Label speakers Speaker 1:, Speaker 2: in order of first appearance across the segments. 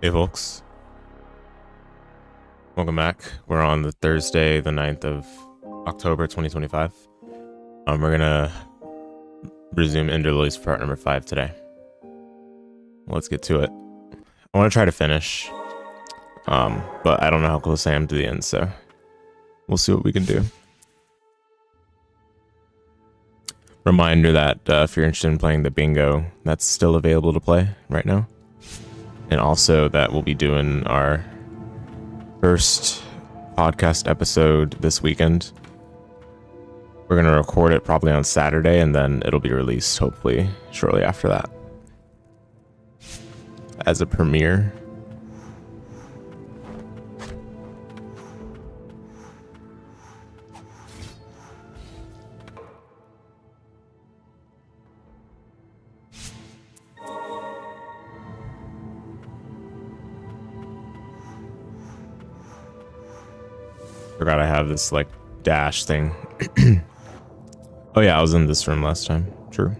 Speaker 1: Hey folks, welcome back. We're on the Thursday, the 9th of October 2025. We're gonna resume Ender Lilies part number 5 today. Let's get to it. I want to try to finish, but I don't know how close I am to the end, so we'll see what we can do. Reminder that if you're interested in playing the bingo, that's still available to play right now. And also that we'll be doing our first podcast episode this weekend. We're going to record it probably on Saturday, and then it'll be released hopefully shortly after that as a premiere. Forgot I have this like dash thing. Oh yeah, I was in this room last time. True.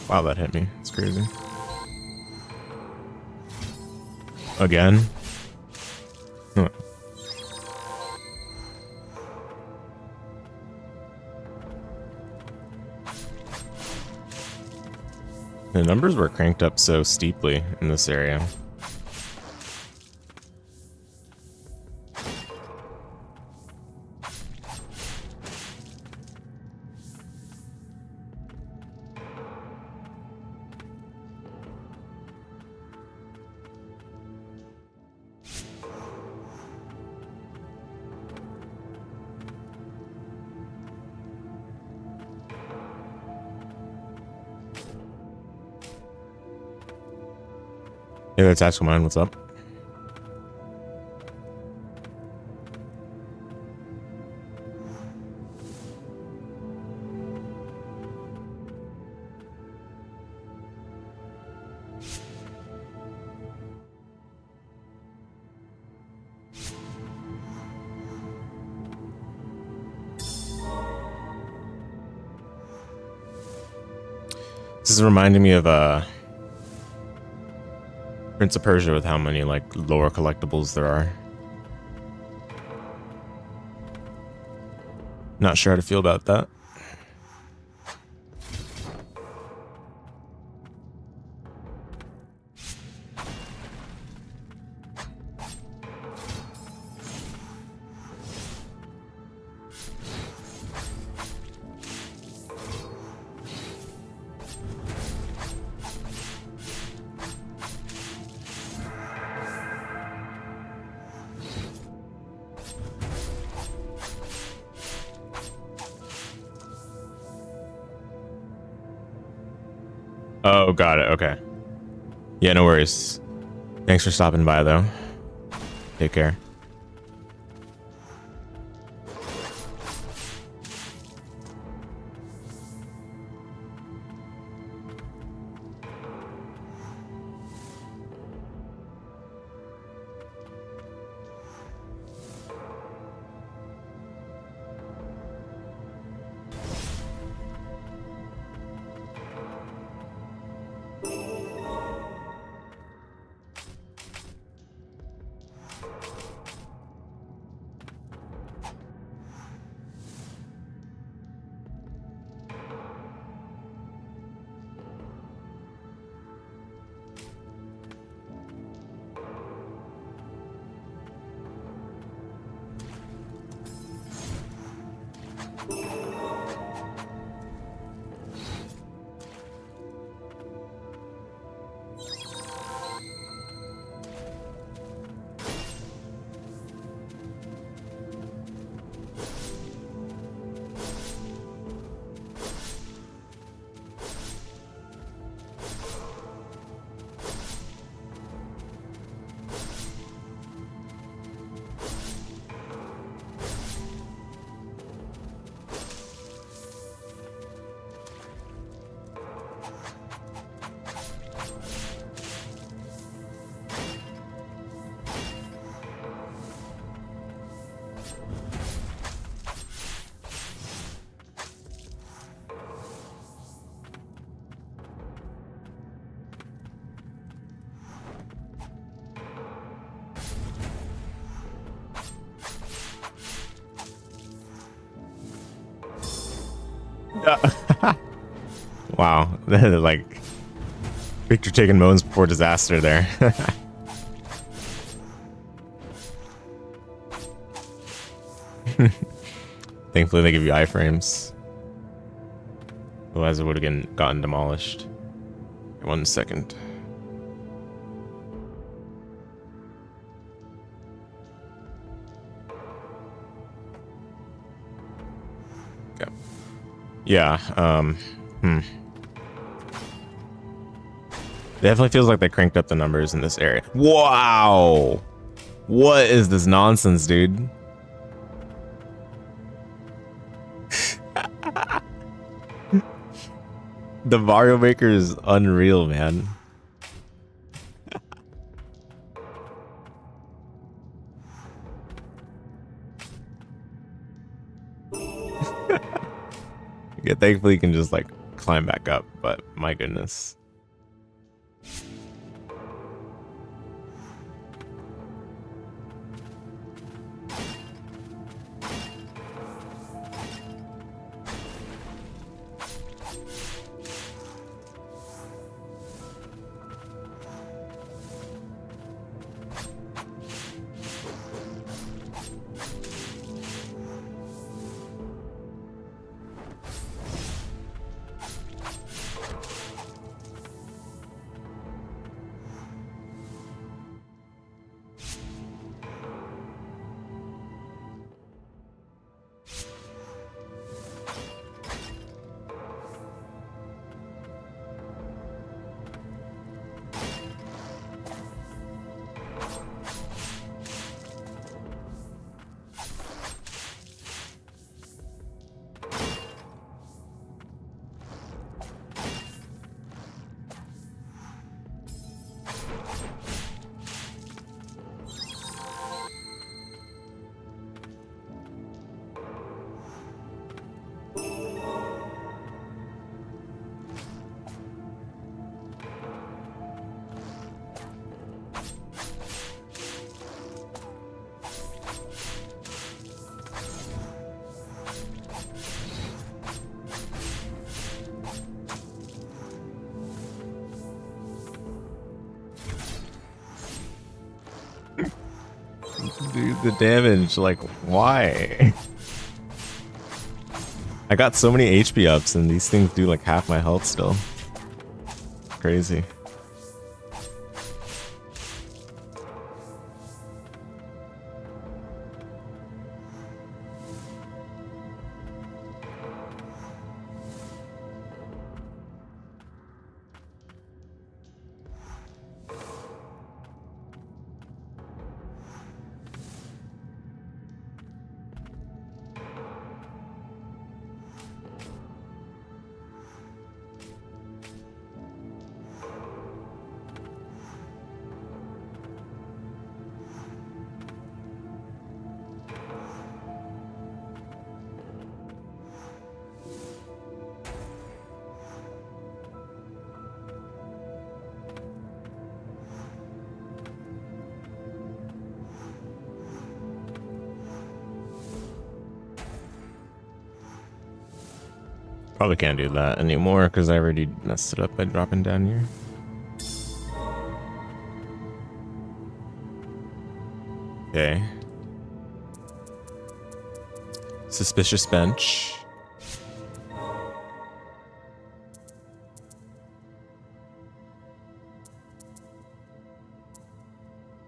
Speaker 1: Wow, that hit me. It's crazy. Again? Huh. The numbers were cranked up so steeply in this area. Hey there, Tactical Mind, what's up? This is reminding me of Prince of Persia with how many like lore collectibles there are. Not sure how to feel about that. Oh, got it. Okay. Yeah, no worries. Thanks for stopping by, though. Take care. Wow. Like, picture taking moments before disaster there. Thankfully, they give you iframes. Otherwise, it would have gotten demolished. 1 second. Okay. Yeah, Definitely feels like they cranked up the numbers in this area. Wow! What is this nonsense, dude? The Mario Maker is unreal, man. Yeah, thankfully you can just like climb back up, but my goodness. Dude, the damage, like, why? I got so many HP ups and these things do like half my health still. Crazy. Probably can't do that anymore because I already messed it up by dropping down here. Okay. Suspicious bench.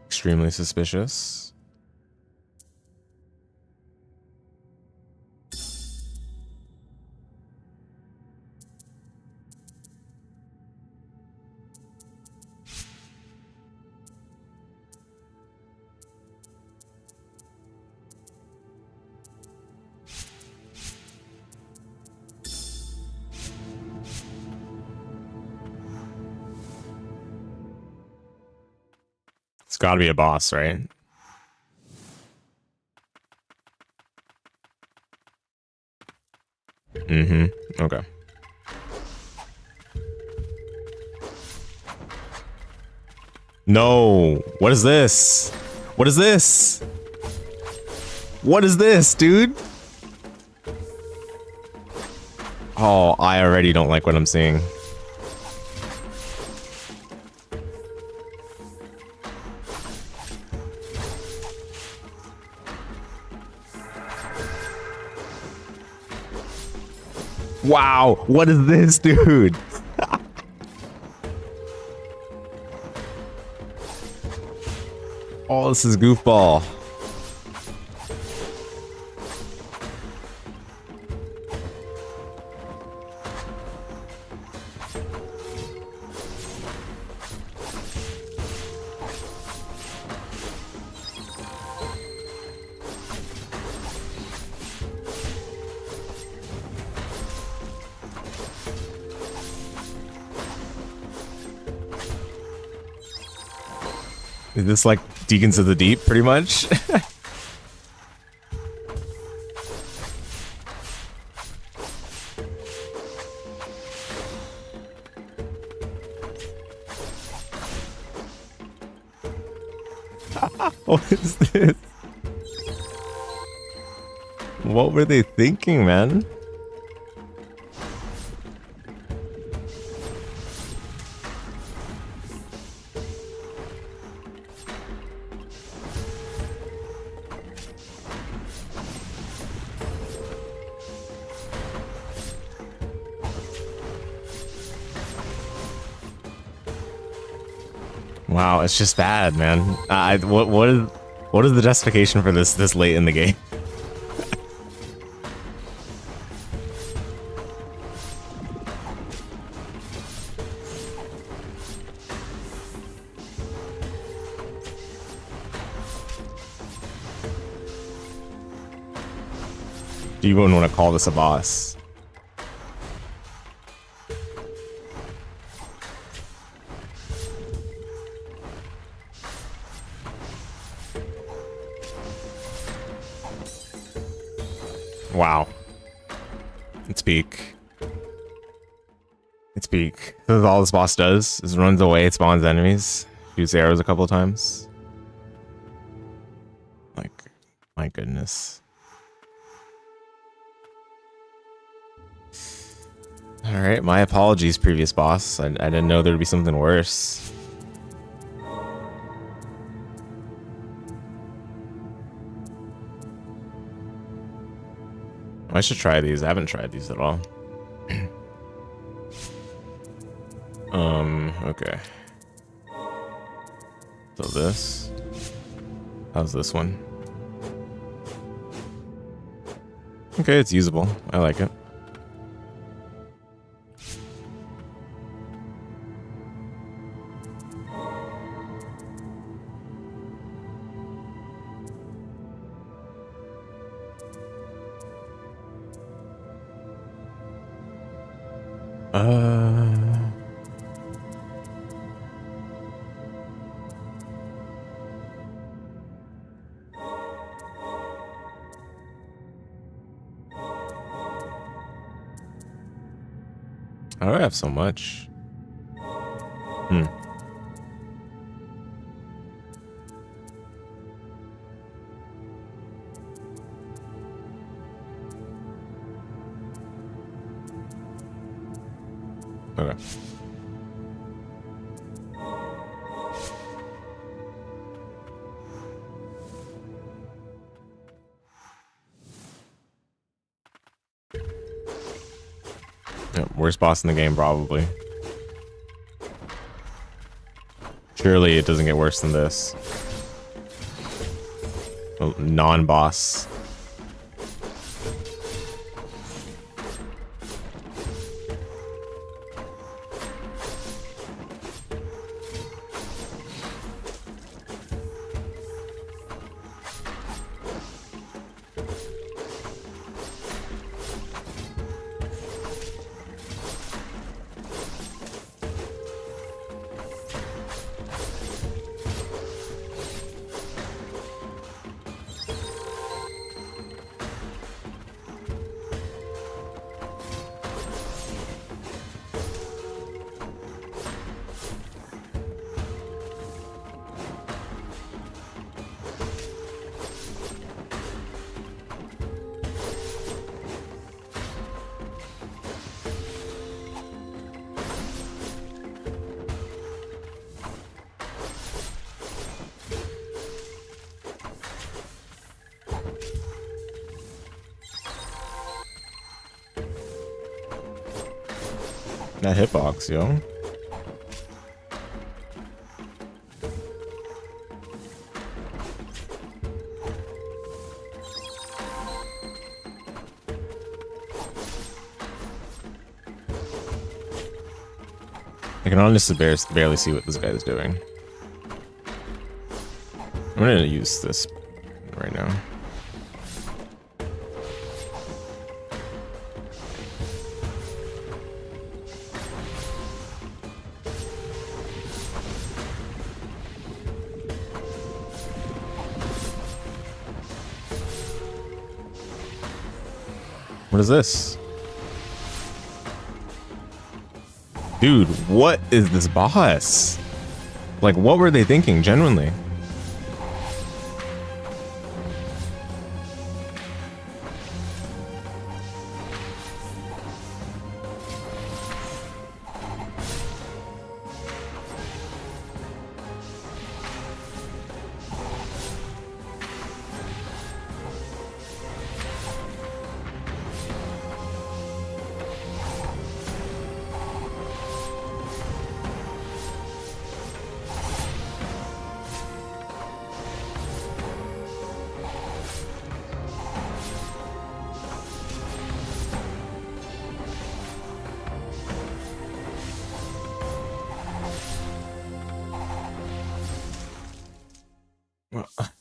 Speaker 1: Extremely suspicious. It's got to be a boss, right? Mm-hmm. Okay. No. What is this? What is this? What is this, dude? Oh, I already don't like what I'm seeing. Wow, what is this, dude? Oh, this is goofball. Is this like Deacons of the Deep, pretty much? What is this? What were they thinking, man? Wow, it's just bad, man. What is the justification for this late in the game? Do you even want to call this a boss? Wow. It's peak. It's peak. This is all this boss does, is runs away, it spawns enemies, shoots arrows a couple of times. Like, my goodness. Alright, my apologies, previous boss. I didn't know there'd be something worse. I should try these. I haven't tried these at all. Okay. So this. How's this one? Okay, it's usable. I like it. How do I have so much? Okay. Yep, worst boss in the game, probably. Surely it doesn't get worse than this. A non-boss. That hitbox, yo. I can honestly barely see what this guy is doing. I'm gonna use this right now. What is this? Dude, what is this boss? Like, what were they thinking, genuinely?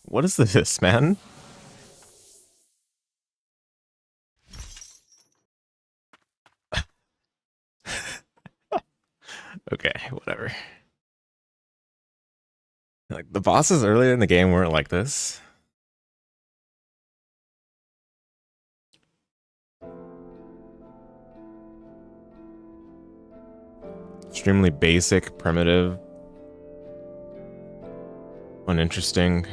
Speaker 1: What is this, man? Okay, whatever. Like, the bosses earlier in the game weren't like this. Extremely basic, primitive, uninteresting.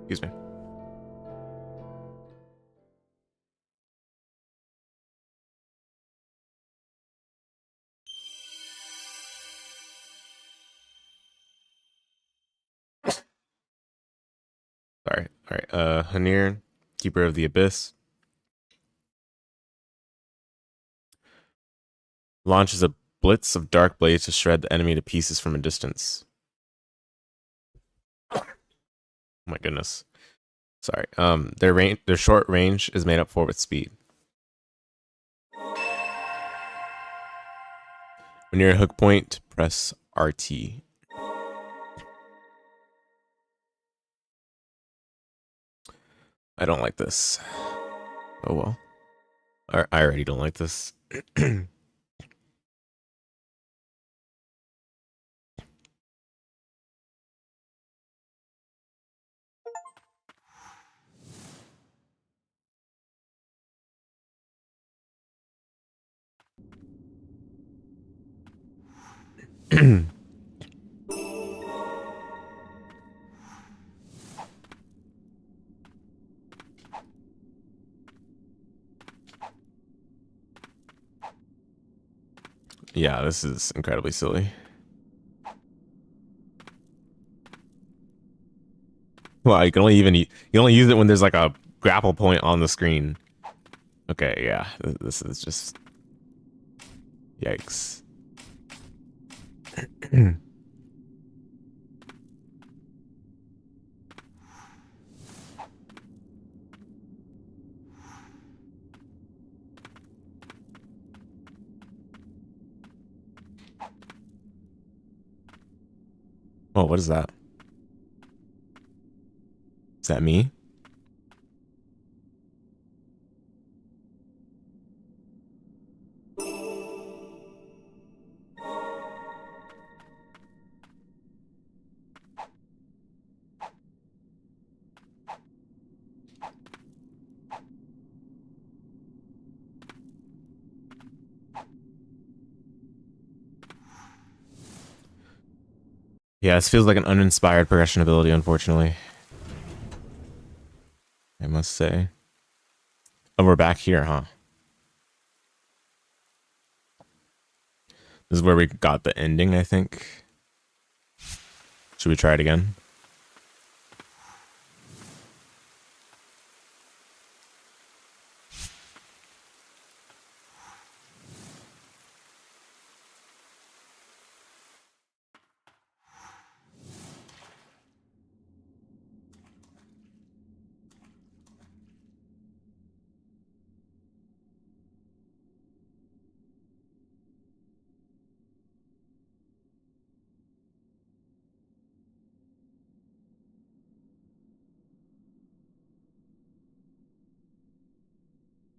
Speaker 1: Excuse me. Sorry. All right. Hanir, Keeper of the Abyss. Launches a blitz of dark blades to shred the enemy to pieces from a distance. Oh my goodness. Sorry. Their short range is made up for with speed. When you're at a hook point, press RT. I don't like this. Oh well. I already don't like this. Yeah, this is incredibly silly. Well, you can only use it when there's like a grapple point on the screen. Okay, yeah, this is just yikes. Oh, what is that? Is that me? Yeah, this feels like an uninspired progression ability, unfortunately. I must say. Oh, we're back here, huh? This is where we got the ending, I think. Should we try it again?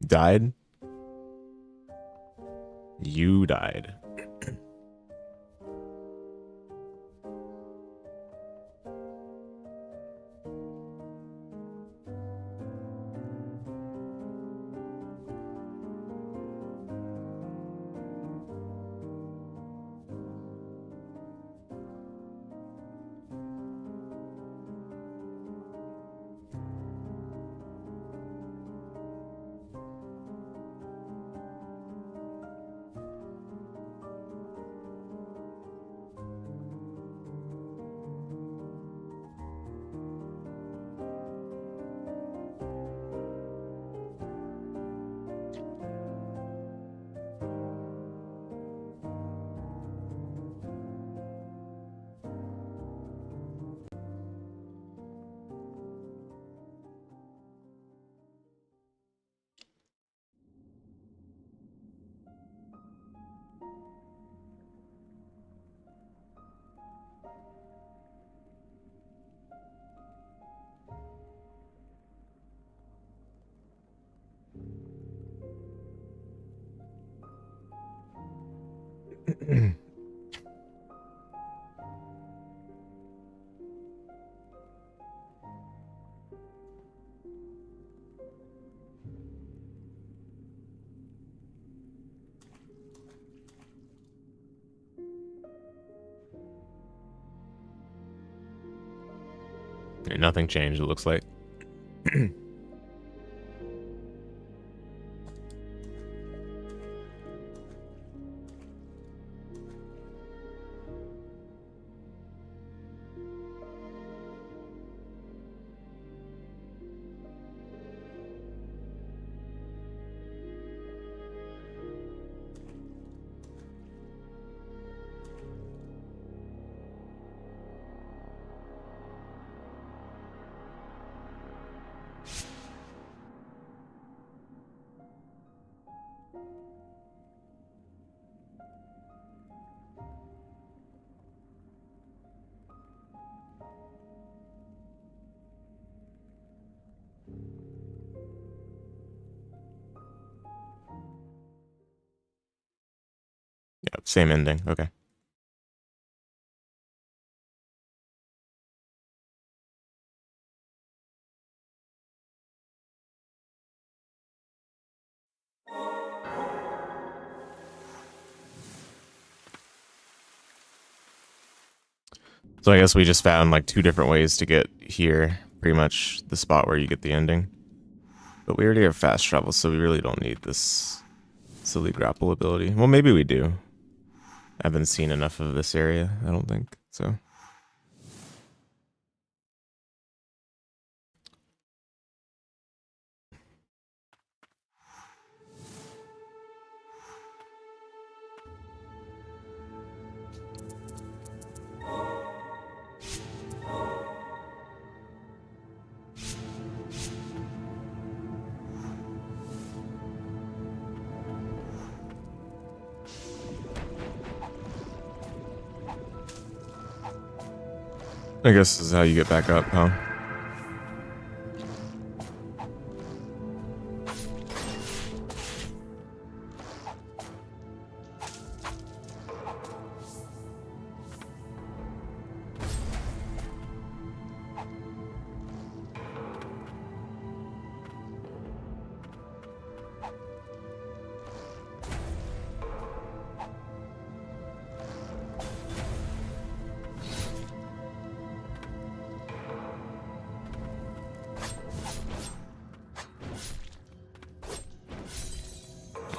Speaker 1: Died? You died. Nothing changed, it looks like. Same ending. Okay. So I guess we just found like 2 different ways to get here. Pretty much the spot where you get the ending. But we already have fast travel, so we really don't need this silly grapple ability. Well, maybe we do. I haven't seen enough of this area, I don't think, so. I guess this is how you get back up, huh?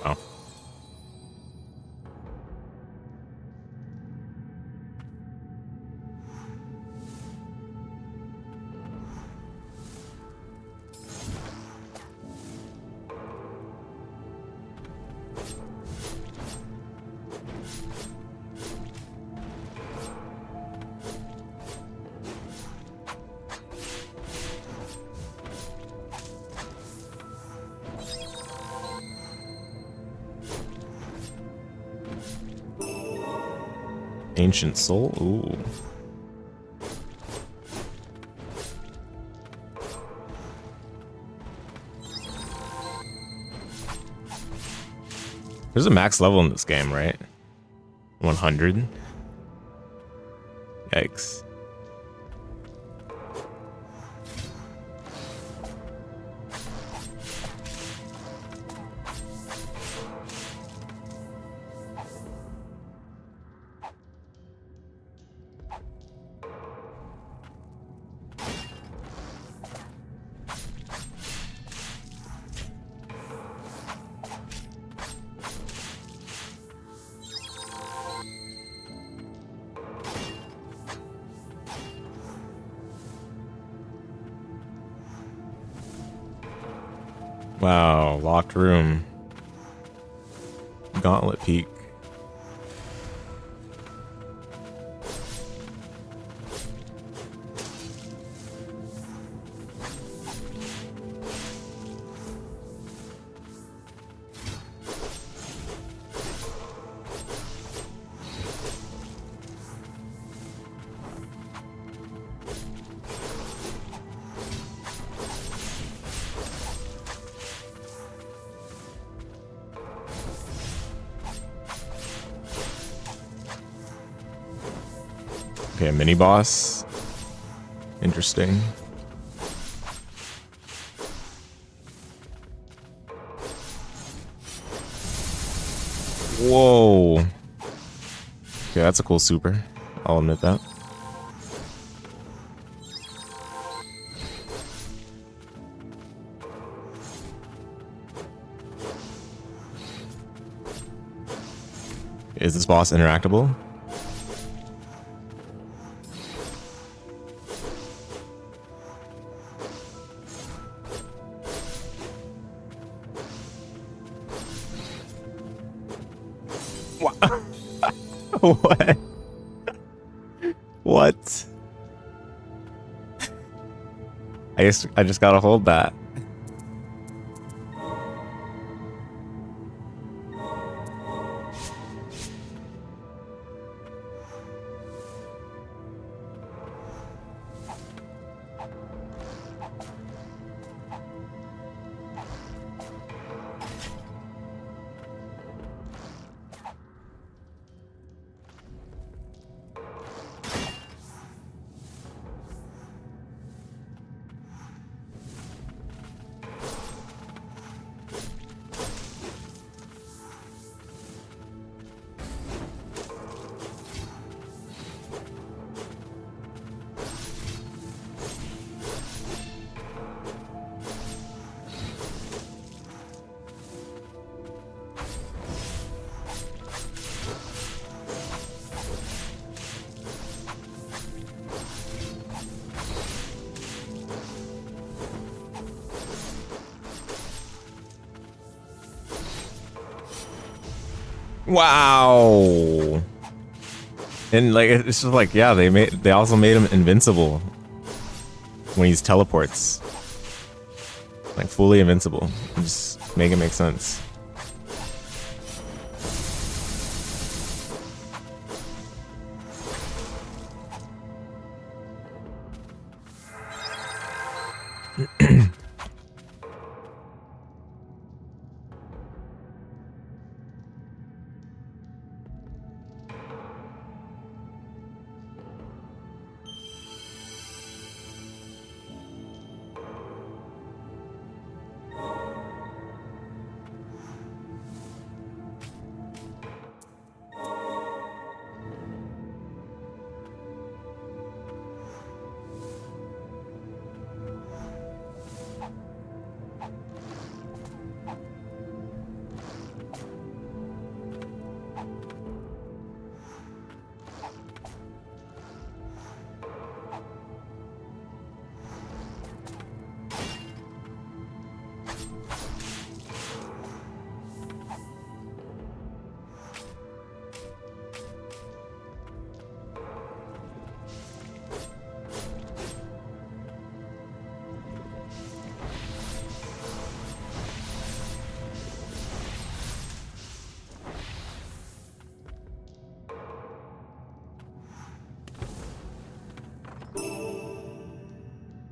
Speaker 1: Wow. Ancient Soul? Ooh. There's a max level in this game, right? 100? Yikes. Wow, locked room. Gauntlet Peak. Okay, a mini boss. Interesting. Whoa. Okay, that's a cool super. I'll admit that. Is this boss interactable? What? What? I guess I just gotta hold that. Wow. And like it's just like, yeah, they also made him invincible when he teleports. Like fully invincible. Just make it make sense.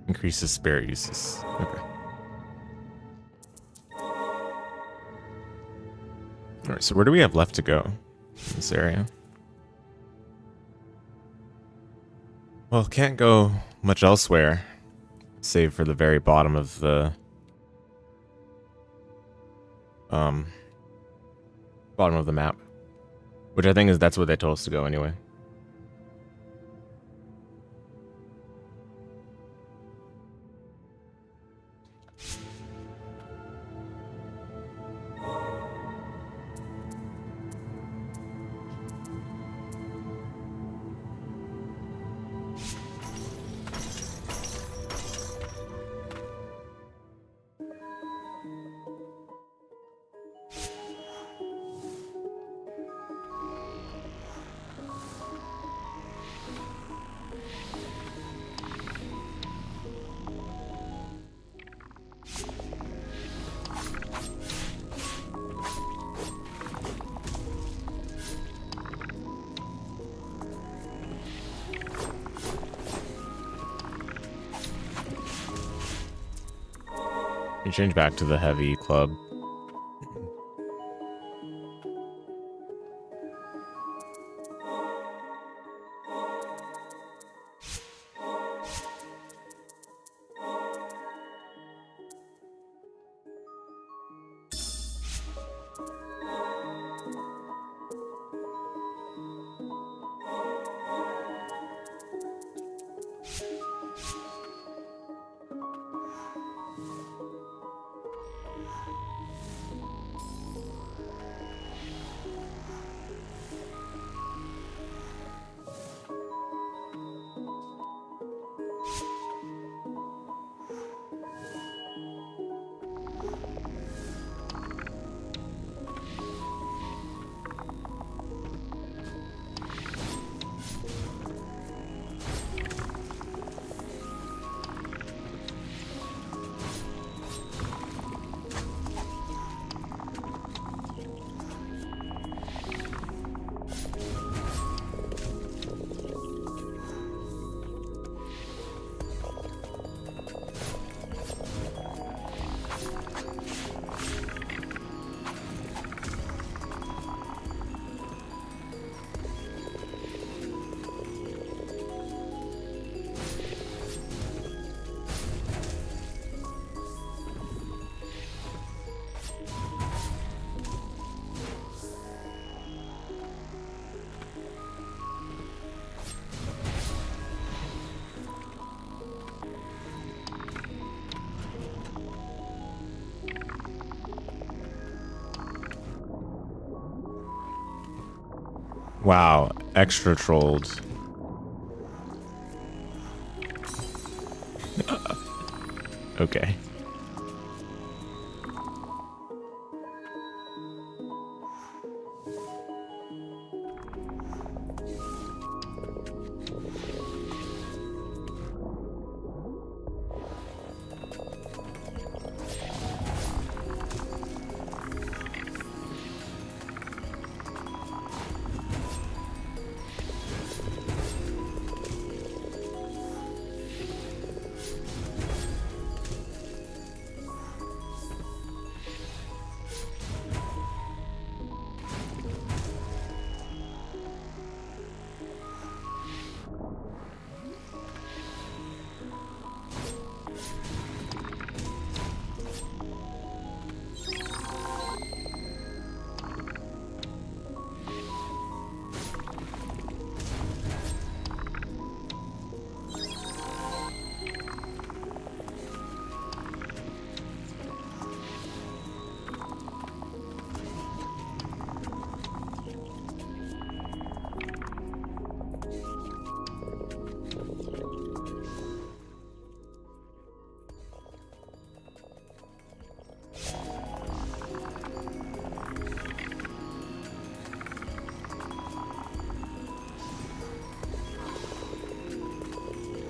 Speaker 1: Increases spare uses. Okay. Alright, so where do we have left to go in this area? Well, can't go much elsewhere, save for the very bottom of the map, which I think is that's where they told us to go anyway. You change back to the heavy club. Wow, extra trolled. Okay.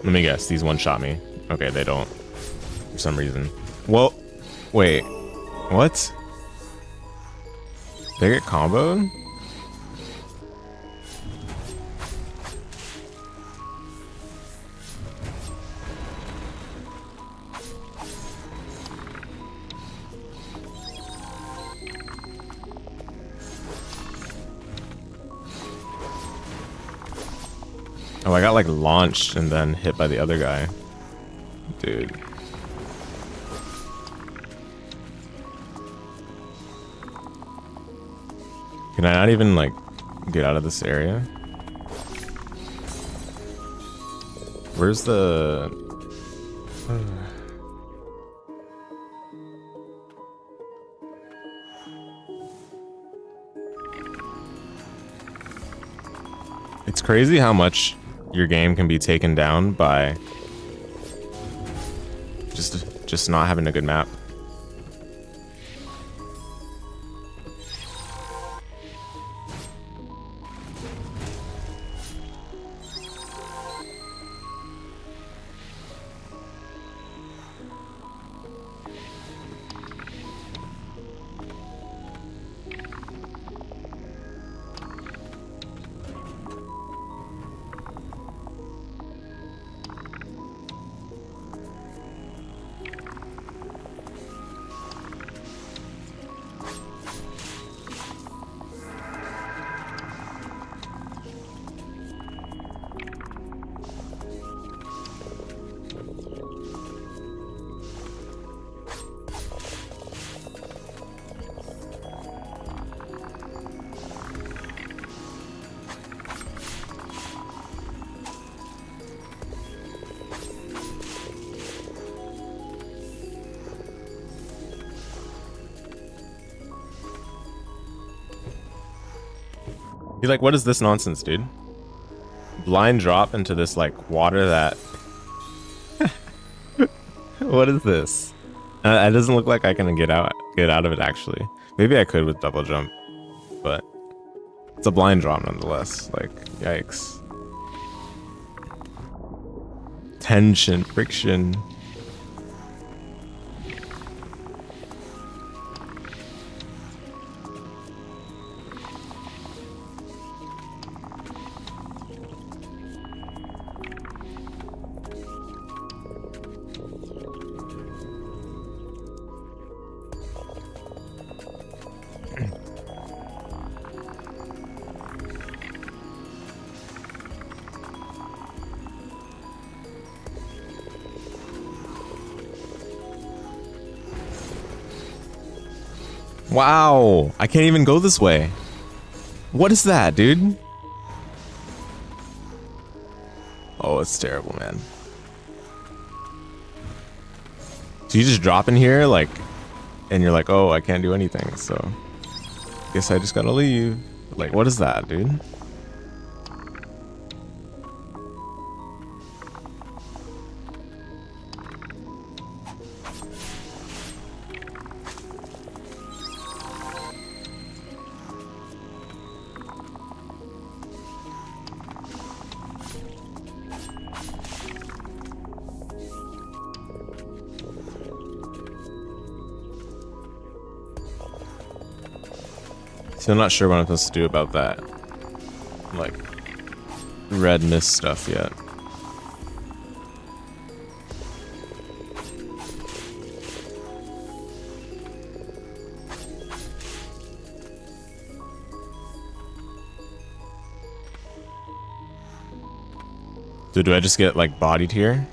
Speaker 1: Let me guess, these one-shot me. Okay, they don't. For some reason. Whoa. Wait. What? They get comboed? Oh, I got like launched and then hit by the other guy. Dude. Can I not even like get out of this area? Where's the... It's crazy how much your game can be taken down by just not having a good map. You're like, what is this nonsense, dude? Blind drop into this like water that... What is this? It doesn't look like I can get out of it actually. Maybe I could with double jump, but it's a blind drop nonetheless. Like, yikes. Tension, friction. Wow, I can't even go this way. What is that, dude? Oh, it's terrible, man. So you just drop in here, like, and you're like, oh, I can't do anything, so guess I just gotta leave. Like, what is that, dude? So I'm not sure what I'm supposed to do about that, like, red mist stuff yet. So do I just get like bodied here?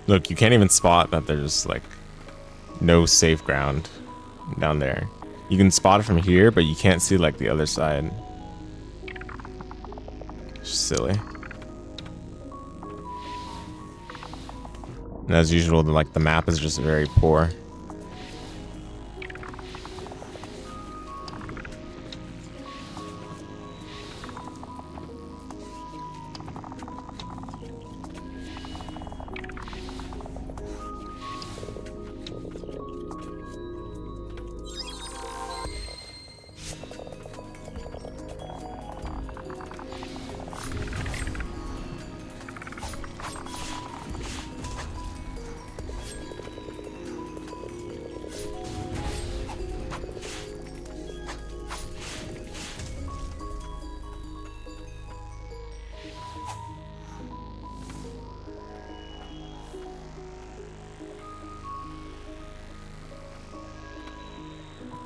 Speaker 1: Look, you can't even spot that there's like no safe ground down there. You can spot it from here, but you can't see like the other side. Just silly. And as usual, the map is just very poor.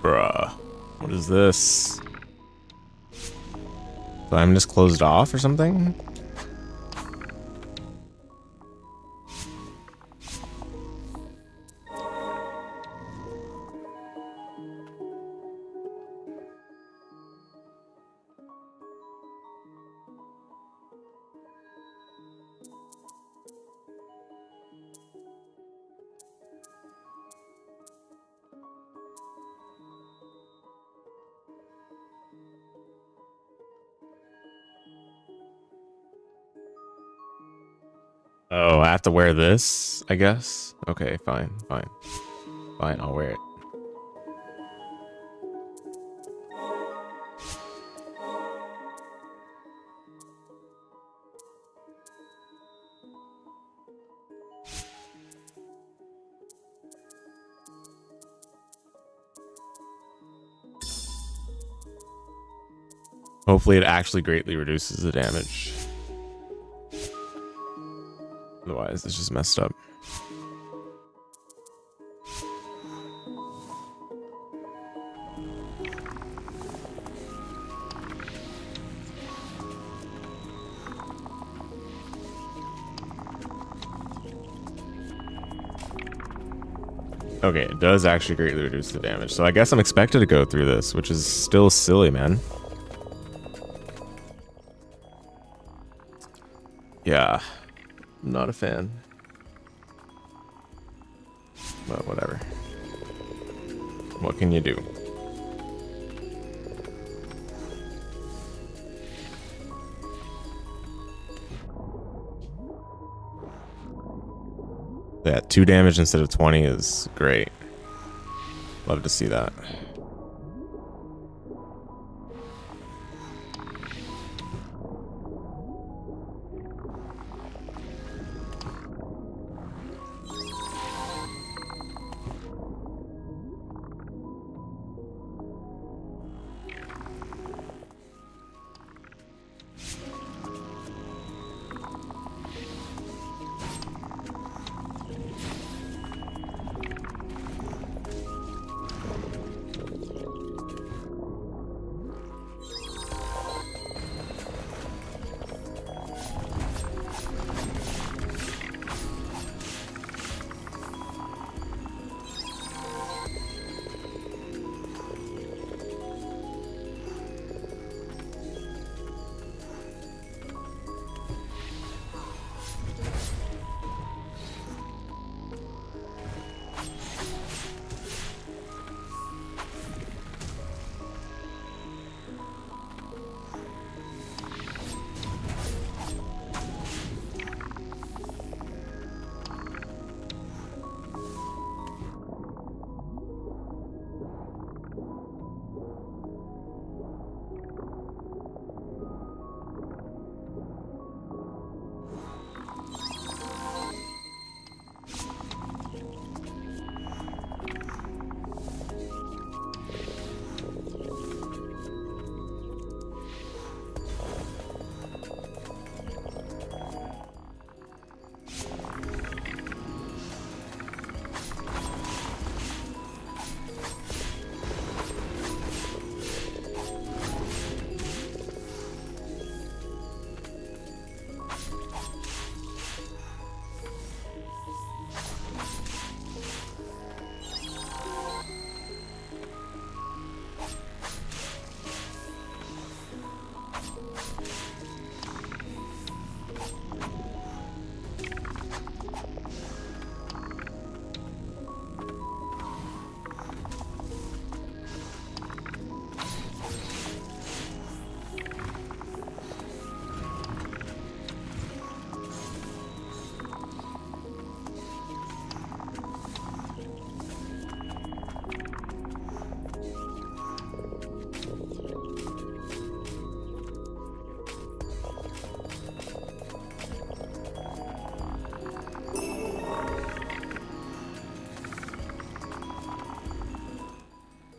Speaker 1: Bruh. What is this? So I'm just closed off or something? Oh, I have to wear this, I guess? Okay, fine, fine. Fine, I'll wear it. Hopefully it actually greatly reduces the damage. Otherwise, it's just messed up. Okay, it does actually greatly reduce the damage. So I guess I'm expected to go through this, which is still silly, man. Yeah. I'm not a fan. But whatever. What can you do? Yeah, 2 damage instead of 20 is great. Love to see that.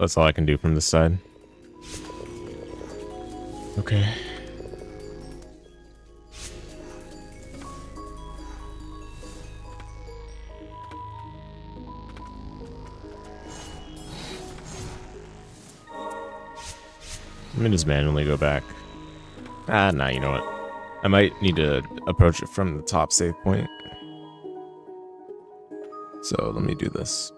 Speaker 1: That's all I can do from this side. Okay. Let me just manually go back. Nah, you know what? I might need to approach it from the top save point. So let me do this.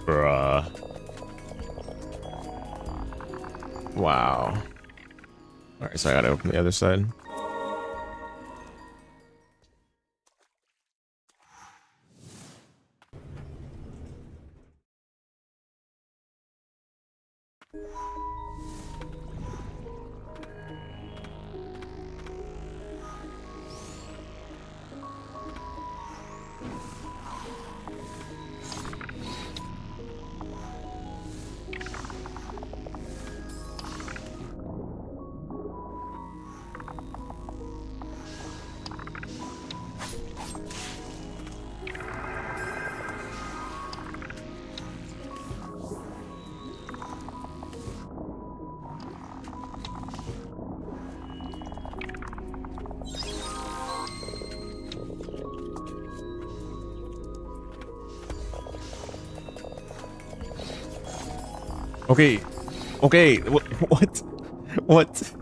Speaker 1: Bruh. Wow. Alright, so I gotta open the other side. Okay. Okay. What? What?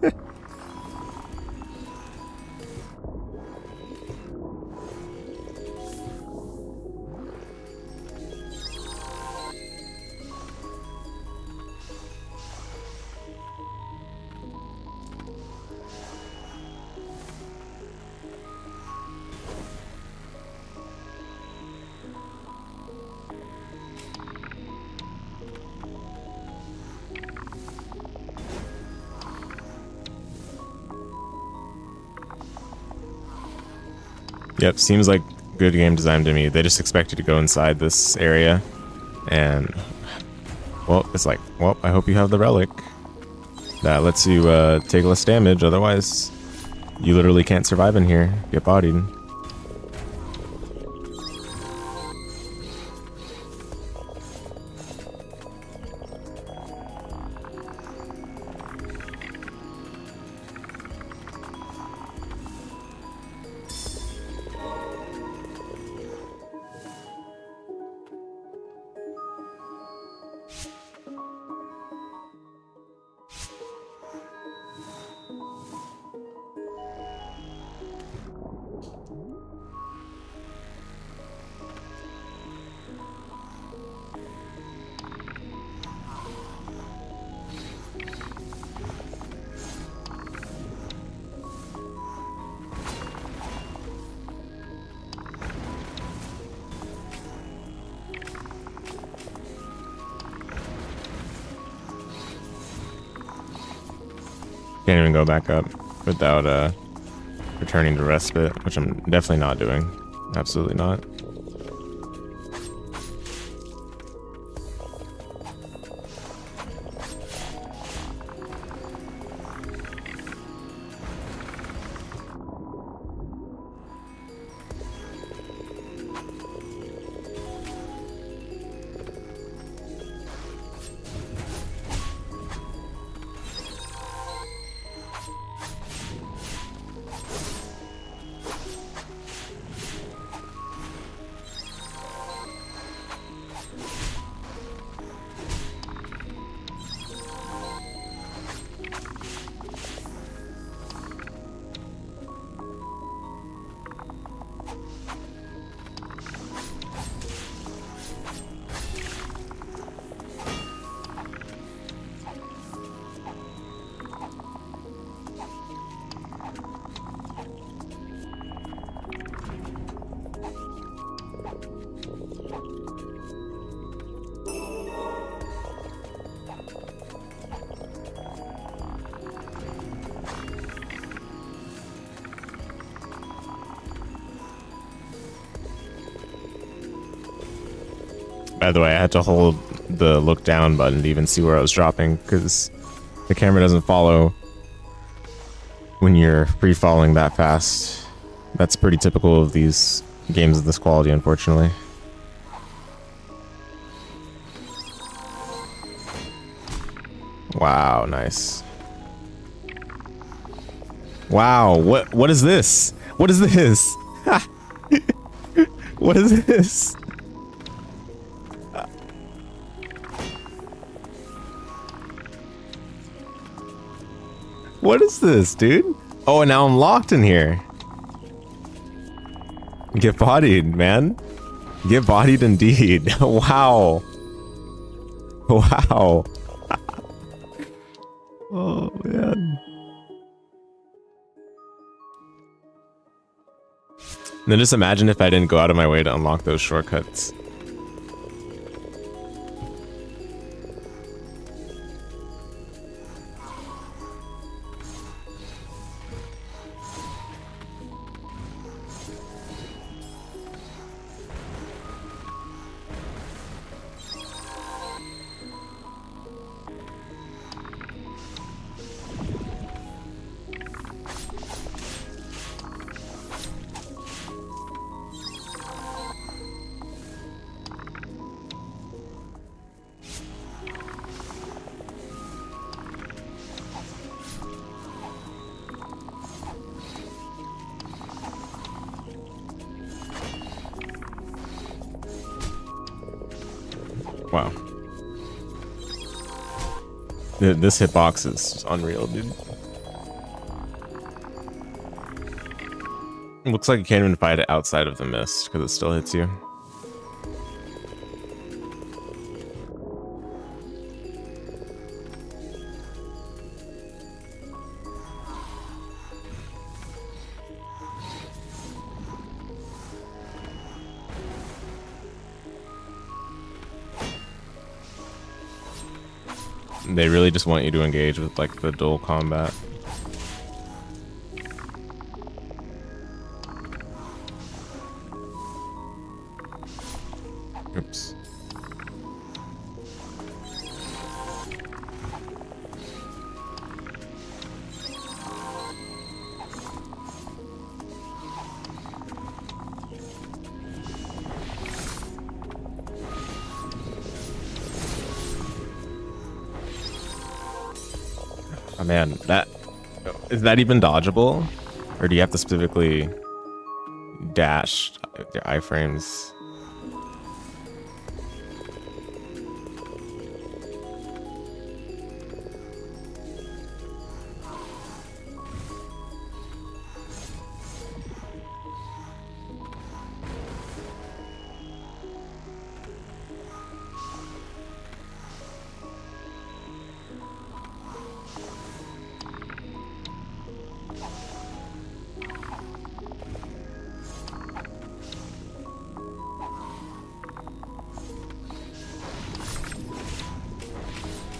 Speaker 1: Yep, seems like good game design to me. They just expect you to go inside this area, and well, it's like, well, I hope you have the relic that lets you take less damage. Otherwise, you literally can't survive in here. Get bodied. Can't even go back up without returning to respite, which I'm definitely not doing. Absolutely not. By the way, I had to hold the look down button to even see where I was dropping because the camera doesn't follow when you're free falling that fast. That's pretty typical of these games of this quality, unfortunately. Wow, nice. Wow, what is this? What is this? What is this? What is this, dude? Oh, and now I'm locked in here. Get bodied, man. Get bodied indeed. Wow. Wow. Oh, man. And then just imagine if I didn't go out of my way to unlock those shortcuts. Wow. This hitbox is unreal, dude. It looks like you can't even fight it outside of the mist because it still hits you. They really just want you to engage with like the dual combat. Oops. Oh man, is that even dodgeable? Or do you have to specifically dash their iframes?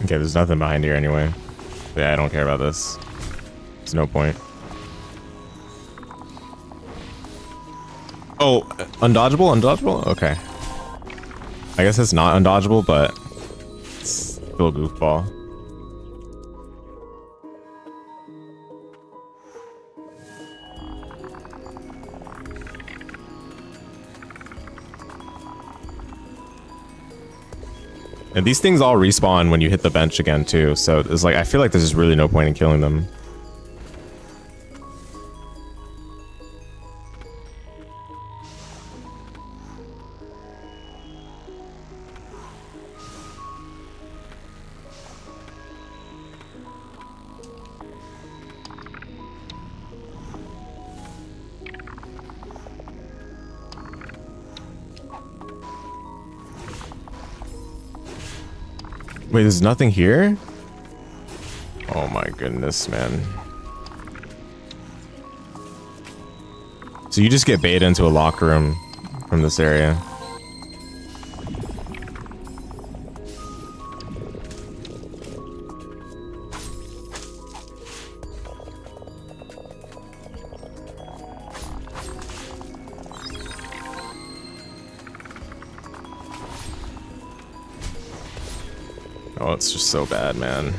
Speaker 1: Okay, there's nothing behind here anyway. Yeah, I don't care about this. There's no point. Oh, undodgeable? Undodgeable? Okay. I guess it's not undodgeable, but it's still a goofball. And these things all respawn when you hit the bench again too, so it's like I feel like there's just really no point in killing them. Wait, there's nothing here? Oh my goodness, man. So you just get baited into a locker room from this area. Oh, it's just so bad, man.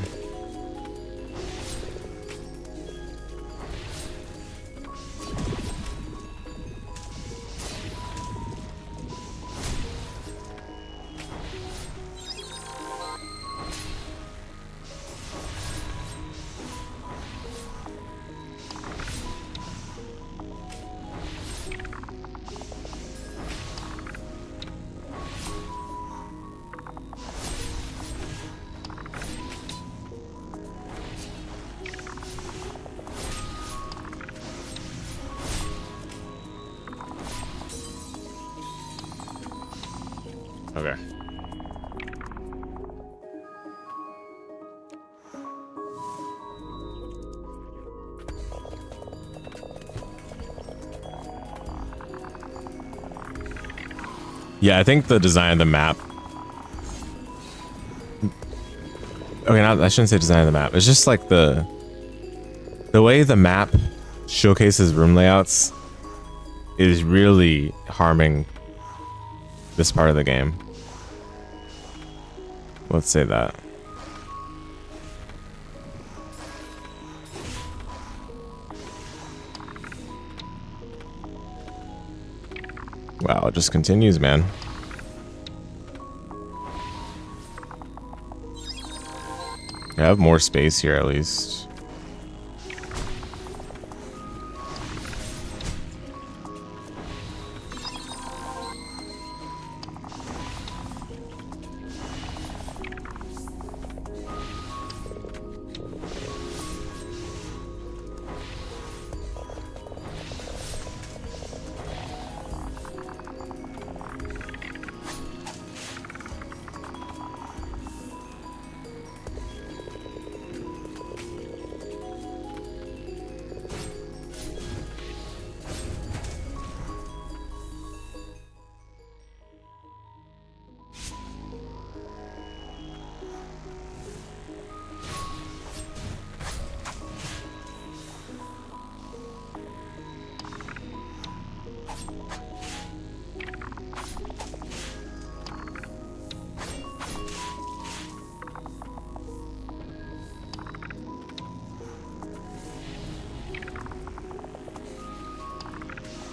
Speaker 1: Okay. Yeah, I think the design of the map. Okay, I shouldn't say design of the map. It's just like the way the map showcases room layouts is really harming this part of the game. Let's say that. Wow, it just continues, man. I have more space here at least.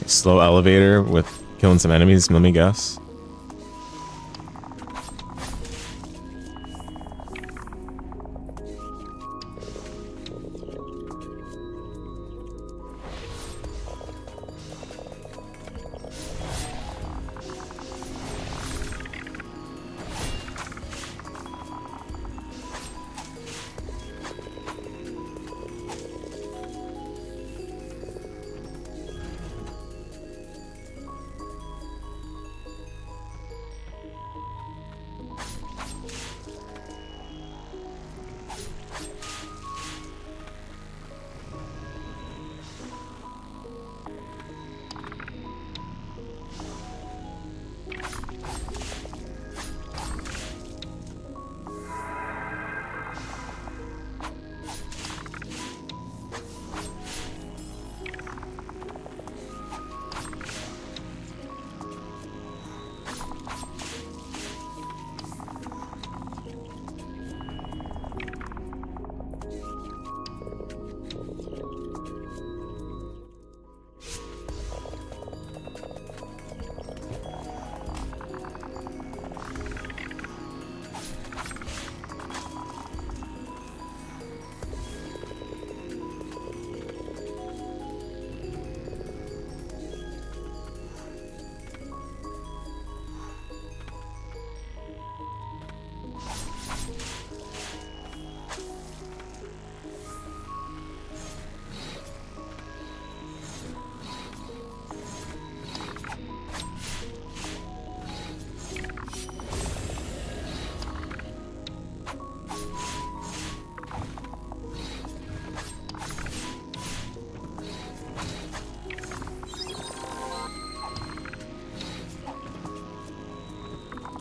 Speaker 1: Slow elevator with killing some enemies, let me guess.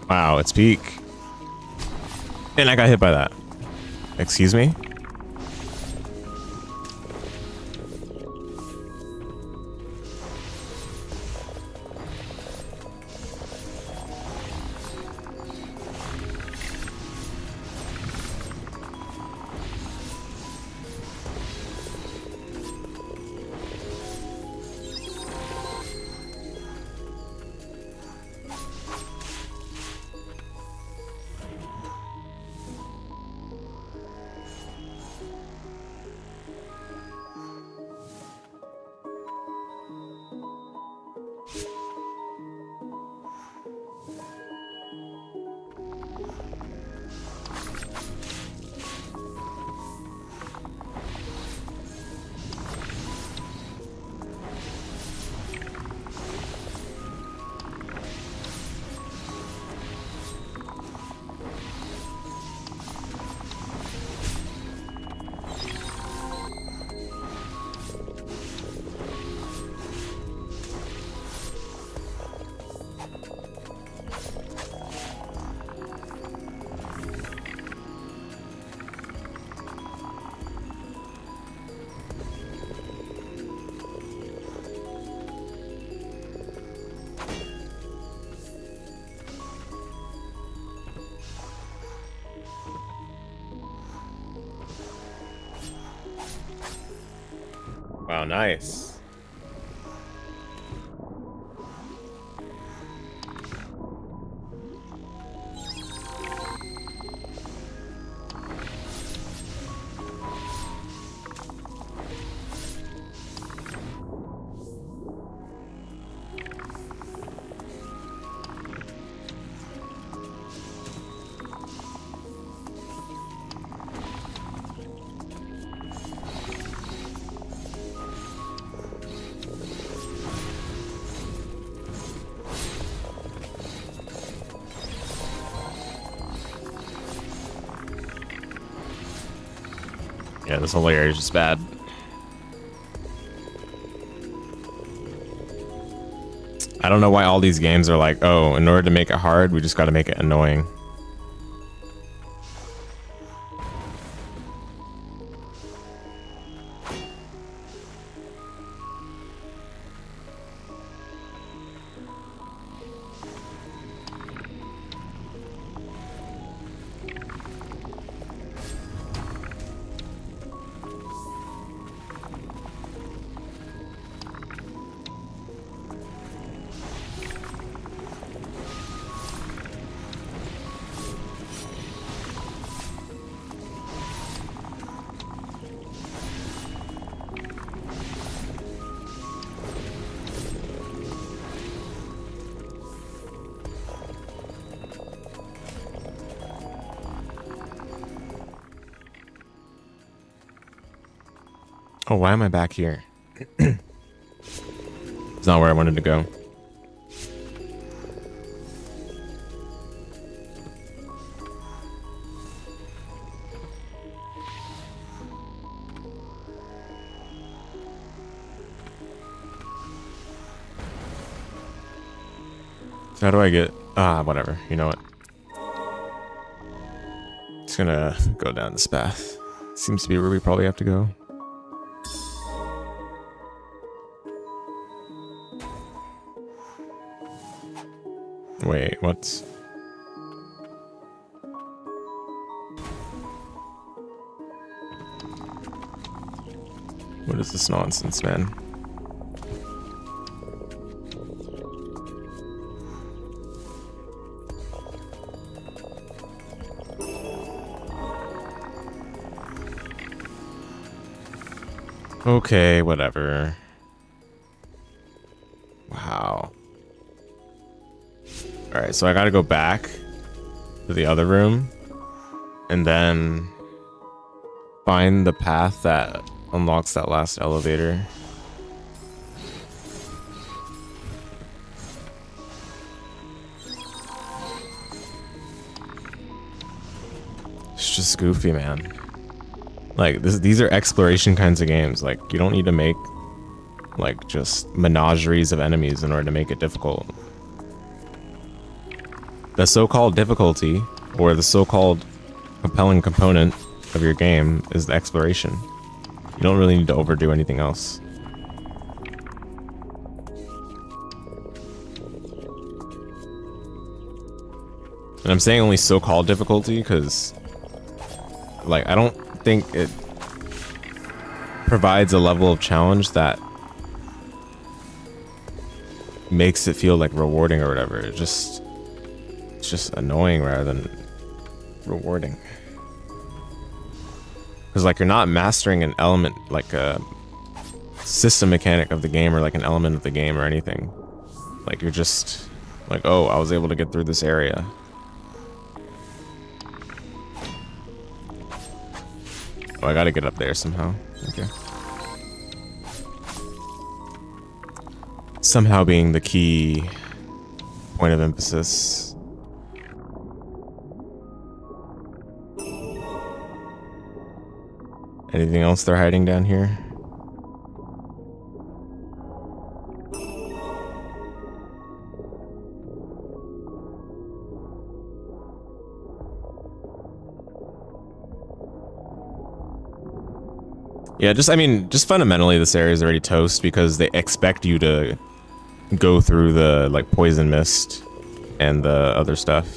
Speaker 1: Wow, it's peak. And I got hit by that. Excuse me? Wow, nice. Yeah, this whole area is just bad. I don't know why all these games are like, oh, in order to make it hard, we just got to make it annoying. Oh, why am I back here? It's not where I wanted to go. So how do I get... whatever. You know what? Just gonna go down this path. Seems to be where we probably have to go. Wait, what's... What is this nonsense, man? Okay, whatever. Wow. Alright, so I gotta go back to the other room and then find the path that unlocks that last elevator. It's just goofy, man. Like, these are exploration kinds of games. Like, you don't need to make, like, just menageries of enemies in order to make it difficult. The so-called difficulty, or the so-called compelling component of your game, is the exploration. You don't really need to overdo anything else. And I'm saying only so-called difficulty because, like, I don't think it provides a level of challenge that makes it feel like rewarding or whatever. It's just annoying rather than rewarding. Because, like, you're not mastering an element, like a system mechanic of the game or like an element of the game or anything. Like, you're just like, oh, I was able to get through this area. Oh, I gotta get up there somehow. Okay. Somehow being the key point of emphasis. Anything else they're hiding down here? Yeah, I mean, just fundamentally this area is already toast because they expect you to go through the, like, poison mist and the other stuff.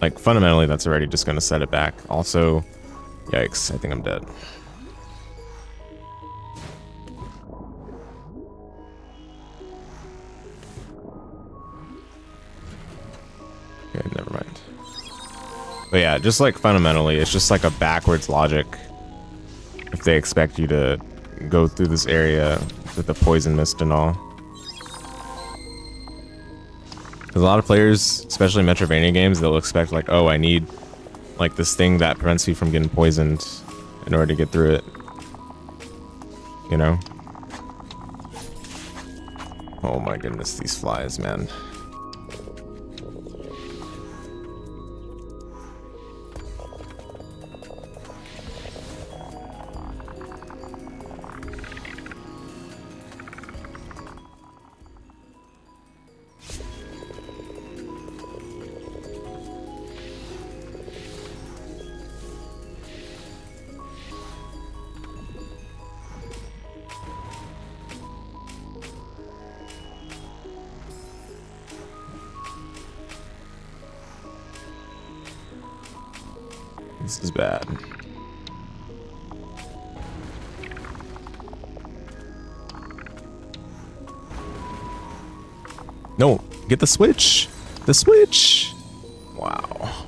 Speaker 1: Like, fundamentally that's already just gonna set it back. Also, yikes, I think I'm dead. Okay, never mind. But yeah, just like fundamentally, it's just like a backwards logic if they expect you to go through this area with the poison mist and all. Because a lot of players, especially Metroidvania games, they'll expect like, oh, I need like this thing that prevents you from getting poisoned in order to get through it. You know? Oh my goodness, these flies, man. This is bad. No, get the switch. The switch. Wow.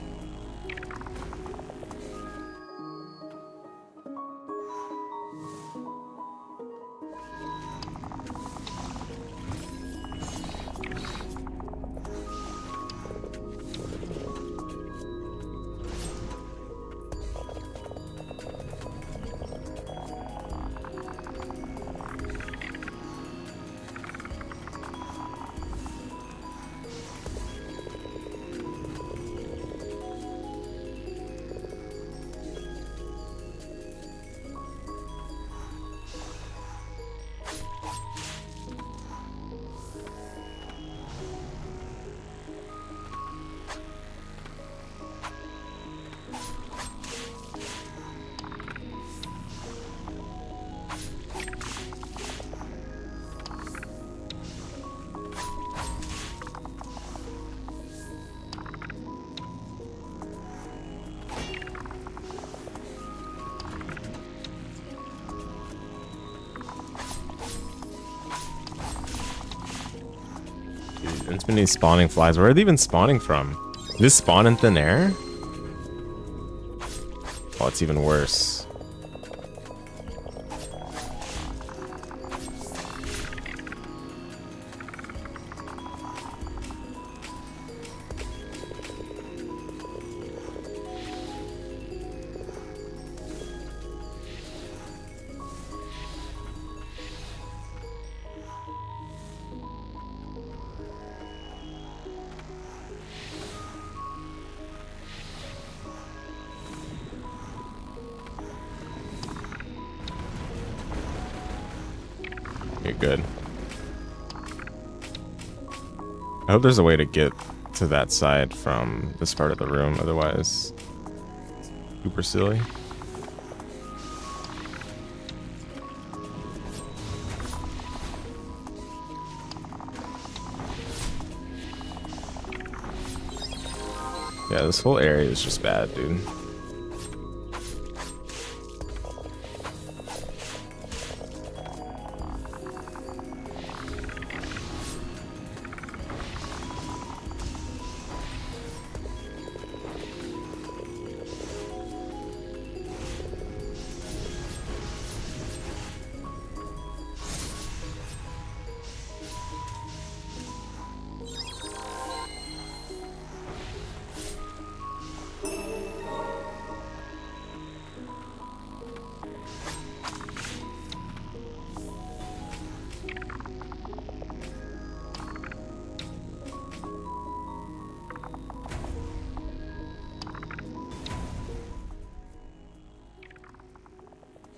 Speaker 1: There's been these spawning flies. Where are they even spawning from? Did this spawn in thin air? Oh, it's even worse. You're good. I hope there's a way to get to that side from this part of the room, otherwise super silly. Yeah, this whole area is just bad, dude.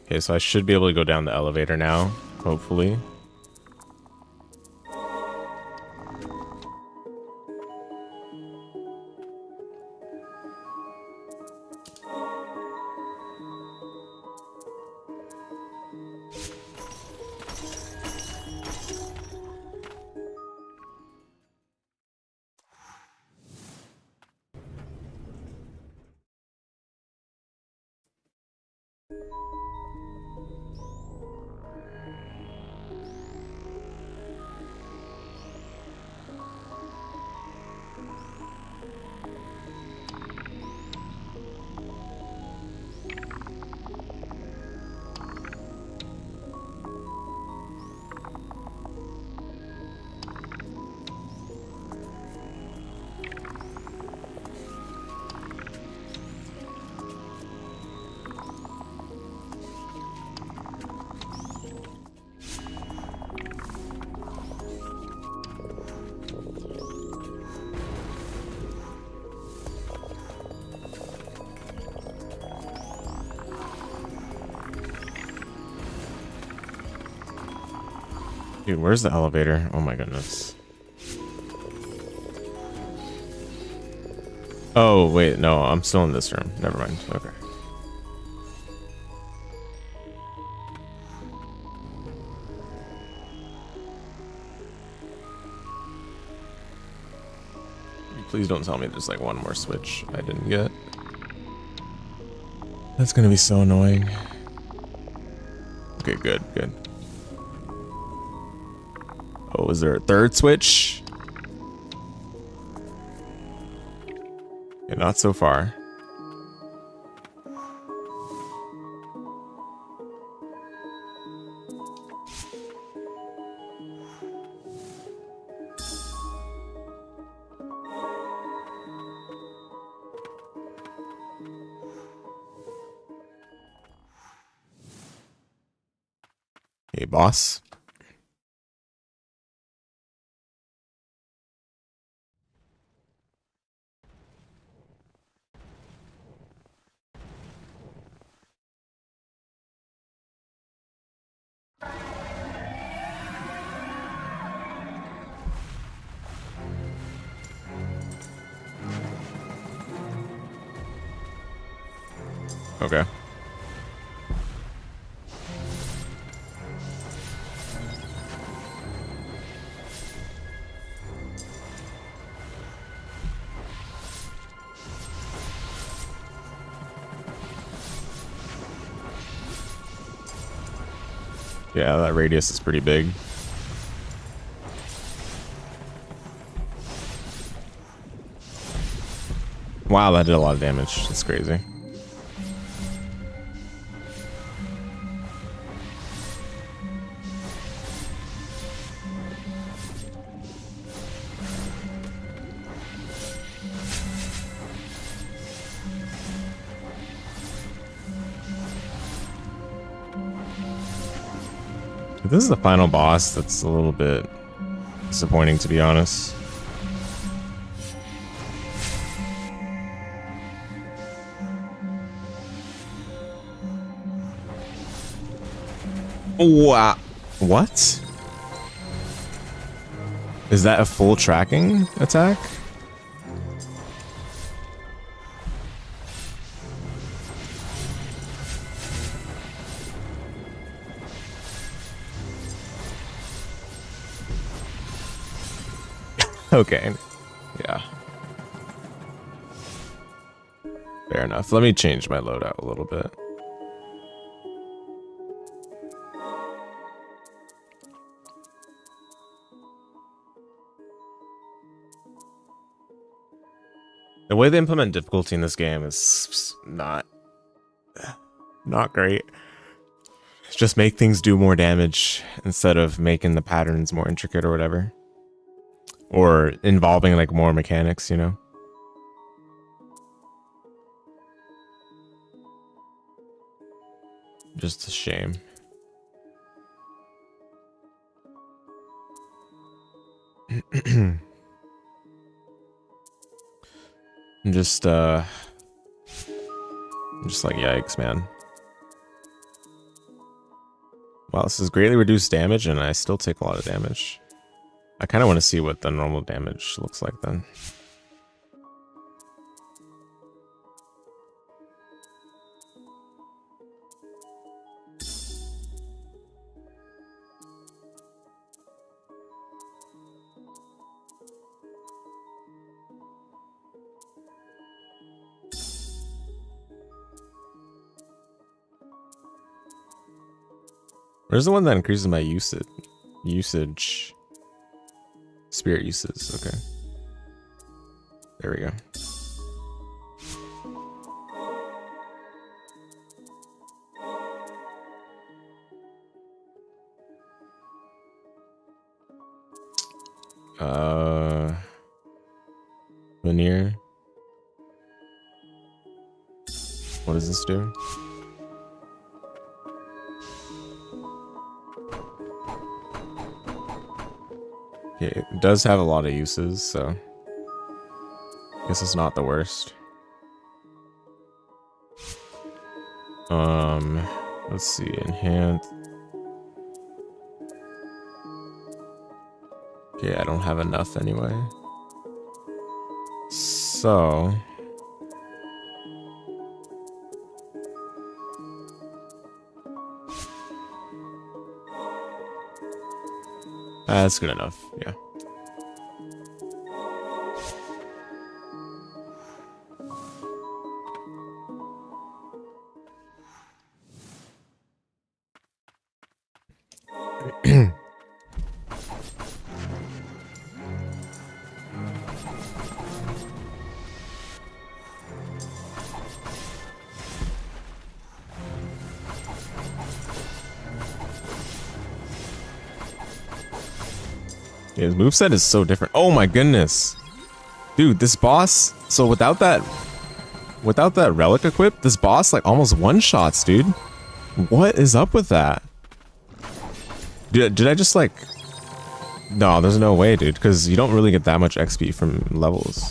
Speaker 1: Okay, so I should be able to go down the elevator now, hopefully. Dude, where's the elevator? Oh my goodness. Oh, wait, no, I'm still in this room. Never mind. Okay. Please don't tell me there's like one more switch I didn't get. That's gonna be so annoying. Okay, good, good. Oh, is there a third switch? Yeah, not so far. Hey, boss. Okay. Yeah, that radius is pretty big. Wow, that did a lot of damage. That's crazy. If this is the final boss, that's a little bit disappointing, to be honest. Wow. What? Is that a full tracking attack? Okay. Yeah. Fair enough. Let me change my loadout a little bit. The way they implement difficulty in this game is not great. Just make things do more damage instead of making the patterns more intricate or whatever. Or involving like more mechanics, you know? Just a shame. I'm just like, yikes, man. Wow, this is greatly reduced damage, and I still take a lot of damage. I kind of want to see what the normal damage looks like then. Where's the one that increases my usage? Spirit uses, okay. There we go. Linear. What does this do? Okay, it does have a lot of uses, so I guess it's not the worst. Let's see, enhance. Okay, I don't have enough anyway. So that's good enough, yeah. Yeah, his moveset is so different. Oh my goodness. Dude, this boss, so without that relic equip, this boss like almost one-shots, dude. What is up with that? Did I just like... No, there's no way, dude, because you don't really get that much XP from levels.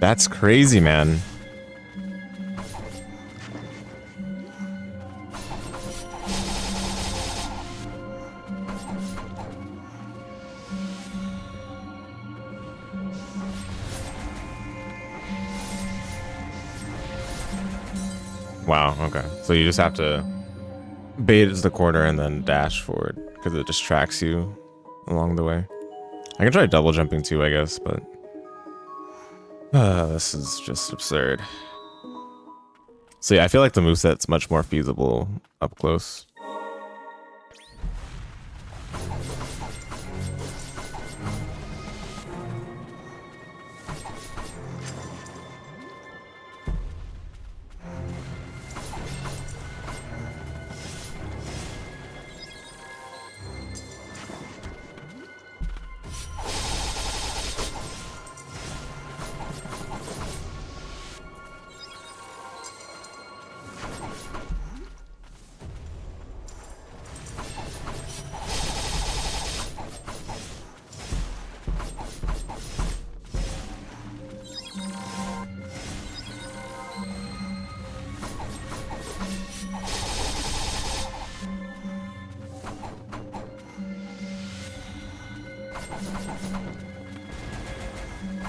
Speaker 1: That's crazy, man. Wow, okay. So you just have to bait as the corner and then dash forward because it distracts you along the way. I can try double jumping too, I guess, but this is just absurd. So yeah, I feel like the moveset's much more feasible up close.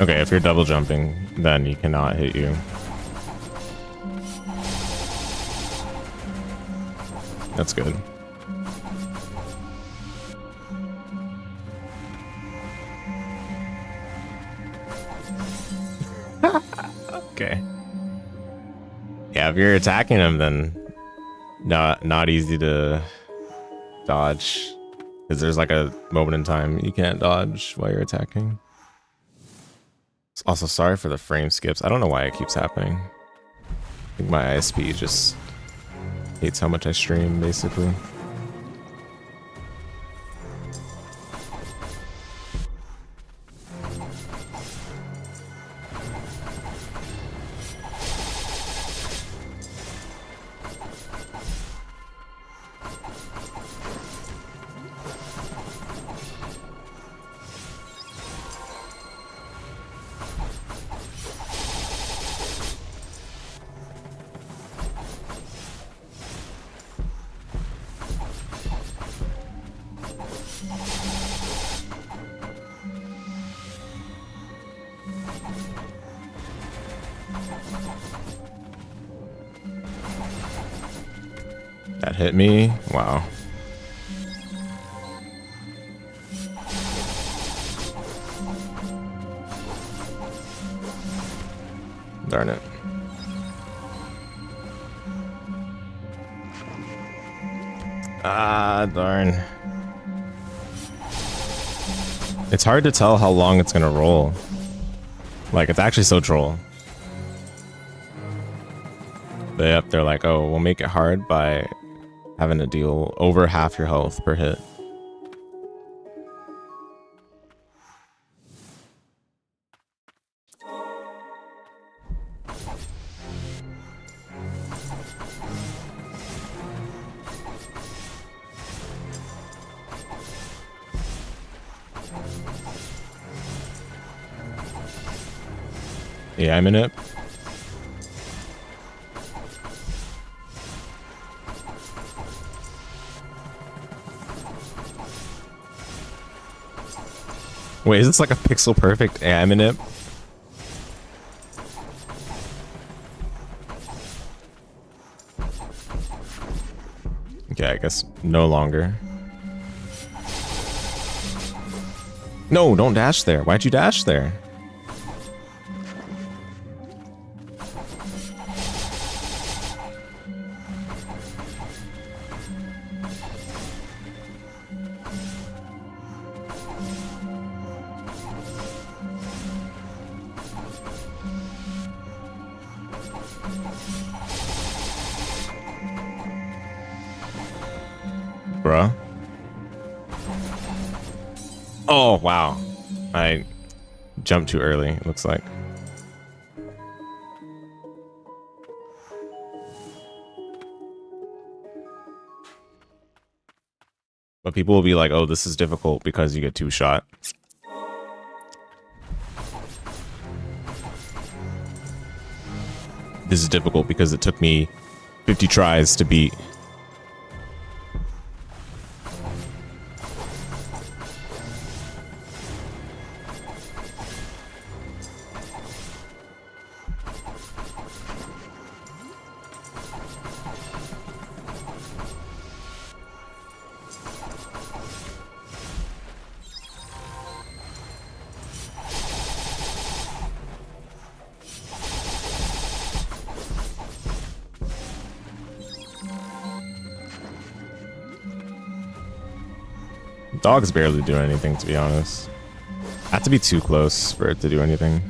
Speaker 1: Okay, if you're double jumping, then he cannot hit you. That's good. Okay. Yeah, if you're attacking him, then not easy to dodge. Because there's like a moment in time you can't dodge while you're attacking. Also, sorry for the frame skips. I don't know why it keeps happening. I think my ISP just hates how much I stream, basically. That hit me. Wow. Darn it. Ah, darn. It's hard to tell how long it's gonna roll. Like, it's actually so troll. Yep, they're like, oh, we'll make it hard by having to deal over half your health per hit. Yeah, I'm in it. Wait, is this like a pixel perfect AM in it? Okay, I guess no longer. No, don't dash there. Why'd you dash there? Bruh. Oh, wow. I jumped too early, it looks like. But people will be like, oh, this is difficult because you get two shot. This is difficult because it took me 50 tries to beat. Dogs barely do anything, to be honest. I have to be too close for it to do anything.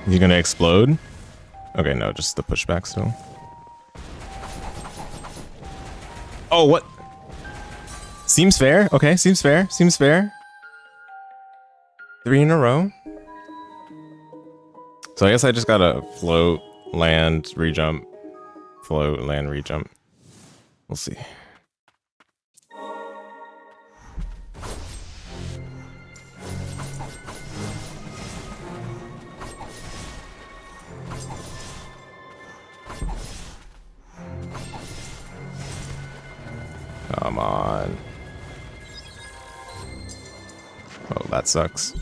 Speaker 1: Is he gonna explode? Okay, no, just the pushback still. Oh, what? Seems fair. Okay, seems fair. Seems fair. 3 in a row. So I guess I just gotta float, land, rejump, float, land, rejump. We'll see. Come on. Oh, that sucks.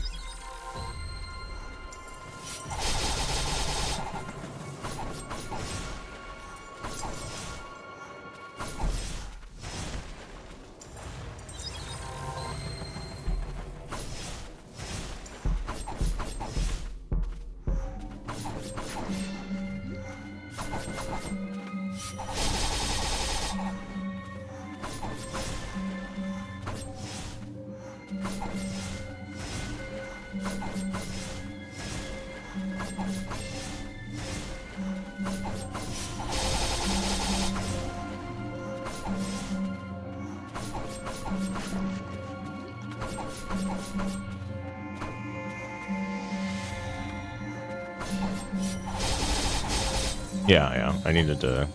Speaker 1: Yeah, I needed to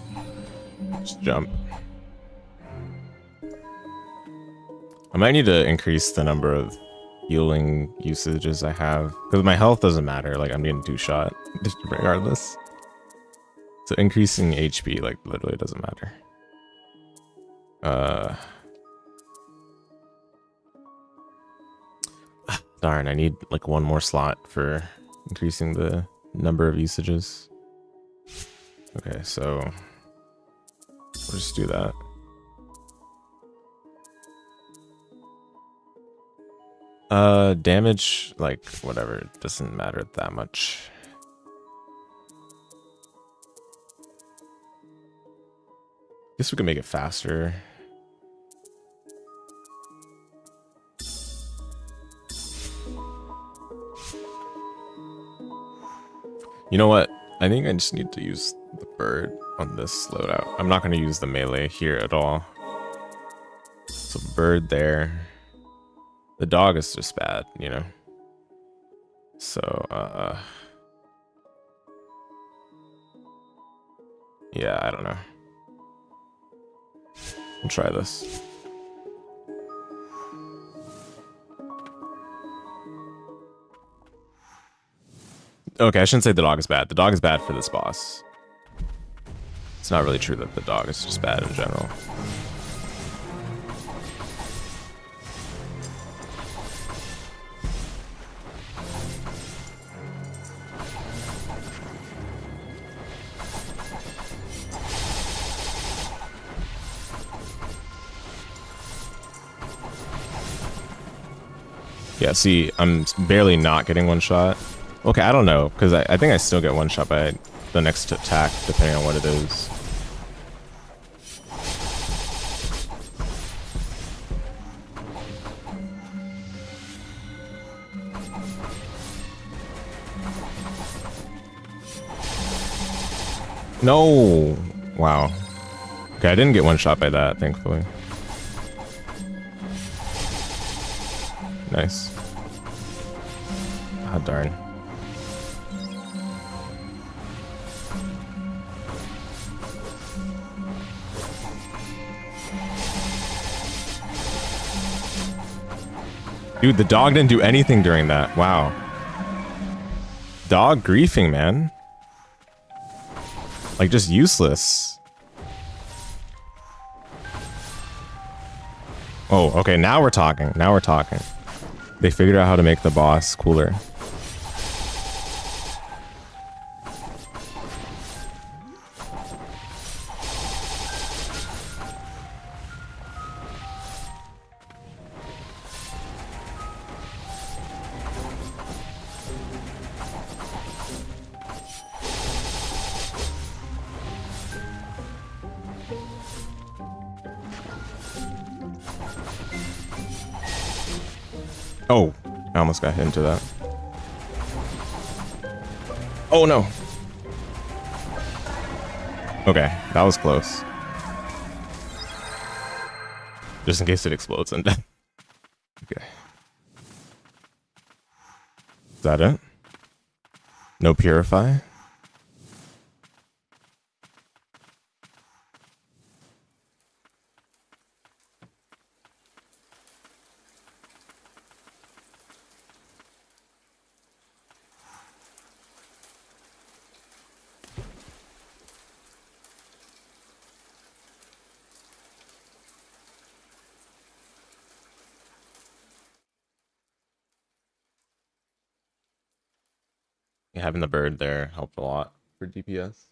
Speaker 1: just jump. I might need to increase the number of healing usages I have, because my health doesn't matter. Like, I'm getting 2-shot regardless. So increasing HP, like, literally doesn't matter. Darn, I need like one more slot for increasing the number of usages. Okay, so we'll just do that. Damage, like, whatever, it doesn't matter that much. Guess we can make it faster. You know what? I think I just need to use the bird on this loadout. I'm not going to use the melee here at all. So bird there. The dog is just bad, you know? So, yeah, I don't know. We'll try this. Okay, I shouldn't say the dog is bad. The dog is bad for this boss. It's not really true that the dog is just bad in general. Yeah, see, I'm barely not getting one shot. Okay, I don't know, because I think I still get one shot by the next attack, depending on what it is. No! Wow. Okay, I didn't get one shot by that, thankfully. Nice. Ah, darn. Dude, the dog didn't do anything during that. Wow. Dog griefing, man. Like, just useless. Oh, okay, now we're talking. Now we're talking. They figured out how to make the boss cooler. Oh, I almost got hit into that. Oh no. Okay, that was close. Just in case it explodes and death. Okay. Is that it? No purify? Having the bird there helped a lot for DPS.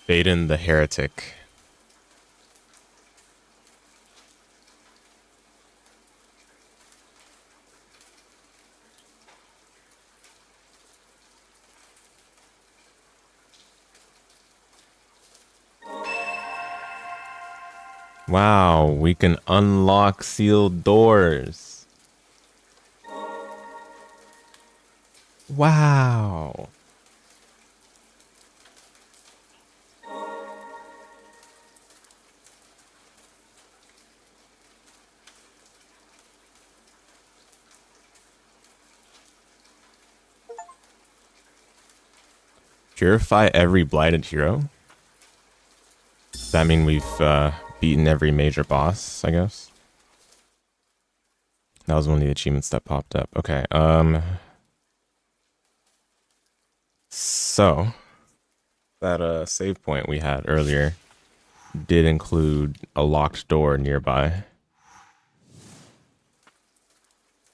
Speaker 1: Baden the Heretic. Wow, we can unlock sealed doors. Wow. Purify every blighted hero? Does that mean we've beaten every major boss, I guess? That was one of the achievements that popped up. Okay, so that save point we had earlier did include a locked door nearby.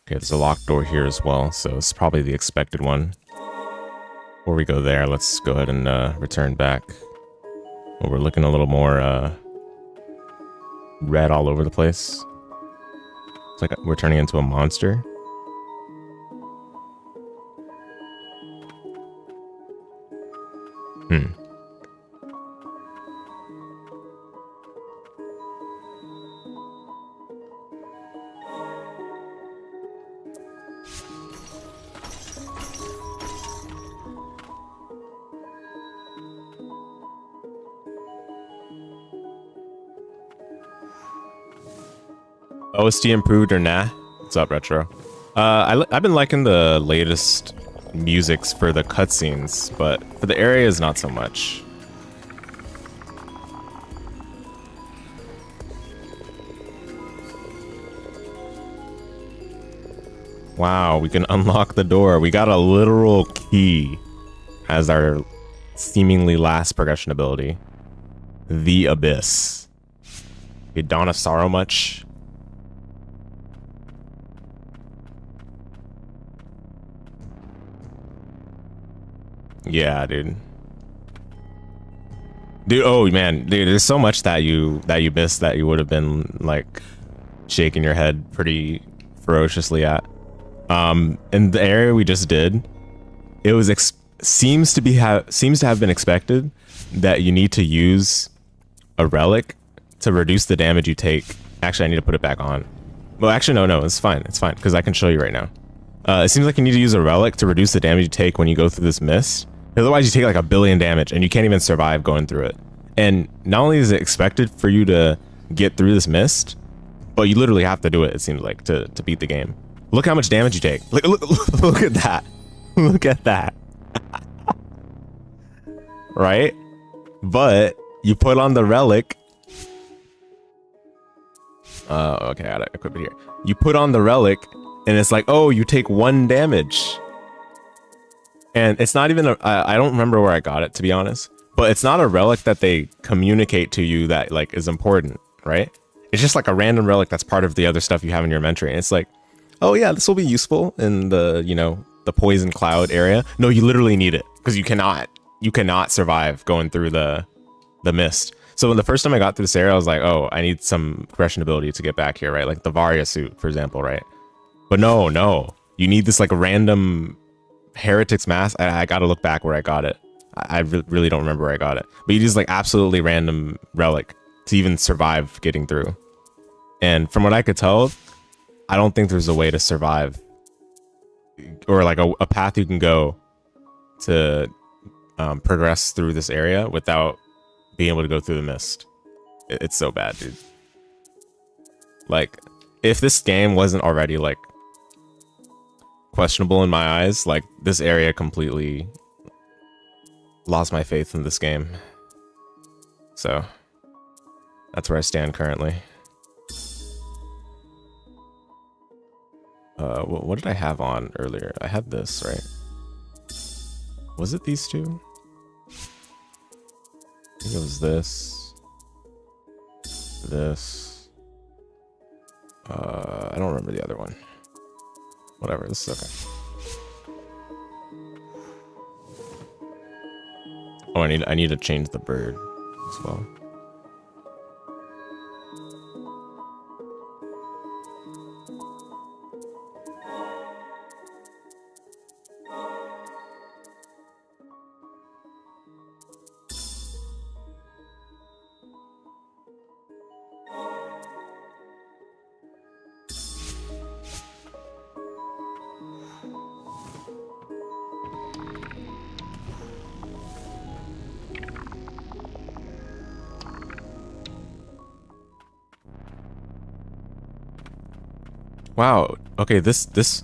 Speaker 1: Okay, there's a locked door here as well, so it's probably the expected one. Before we go there, let's go ahead and return back. Well, we're looking a little more red all over the place. It's like we're turning into a monster. OST improved or nah? What's up, Retro? I've been liking the latest musics for the cutscenes, but for the areas, not so much. Wow, we can unlock the door. We got a literal key as our seemingly last progression ability. The Abyss. Did Dawn of Sorrow much? Yeah, dude. Dude, oh man, dude, there's so much that you missed that you would have been like shaking your head pretty ferociously at. In the area we just did, it was seems to have been expected that you need to use a relic to reduce the damage you take. Actually, I need to put it back on. Well, actually, no, it's fine because I can show you right now. It seems like you need to use a relic to reduce the damage you take when you go through this mist. Otherwise, you take like 1 billion damage and you can't even survive going through it. And not only is it expected for you to get through this mist, but you literally have to do it, it seems like, to beat the game. Look how much damage you take. Look at that. Look at that. Right? But you put on the relic. Okay, I gotta equip it here. You put on the relic, and it's like, oh, you take 1 damage. And it's not even I don't remember where I got it, to be honest. But it's not a relic that they communicate to you that like is important, right? It's just like a random relic that's part of the other stuff you have in your inventory. And it's like, oh yeah, this will be useful in the, you know, the poison cloud area. No, you literally need it because you cannot survive going through the mist. So when the first time I got through this area, I was like, oh, I need some progression ability to get back here, right? Like the Varia suit, for example, right? But no, you need this like random Heretic's Mask. I gotta look back where I got it. I really don't remember where I got it. But you use like absolutely random relic to even survive getting through. And from what I could tell, I don't think there's a way to survive or like a path you can go to progress through this area without being able to go through the mist. It's so bad, dude. Like, if this game wasn't already like questionable in my eyes, like this area completely lost my faith in this game. So that's where I stand currently. What did I have on earlier? I had this, right? Was it these two? I think it was this. This. I don't remember the other one. Whatever, this is okay. Oh, I need to change the bird as well. Wow. Okay, this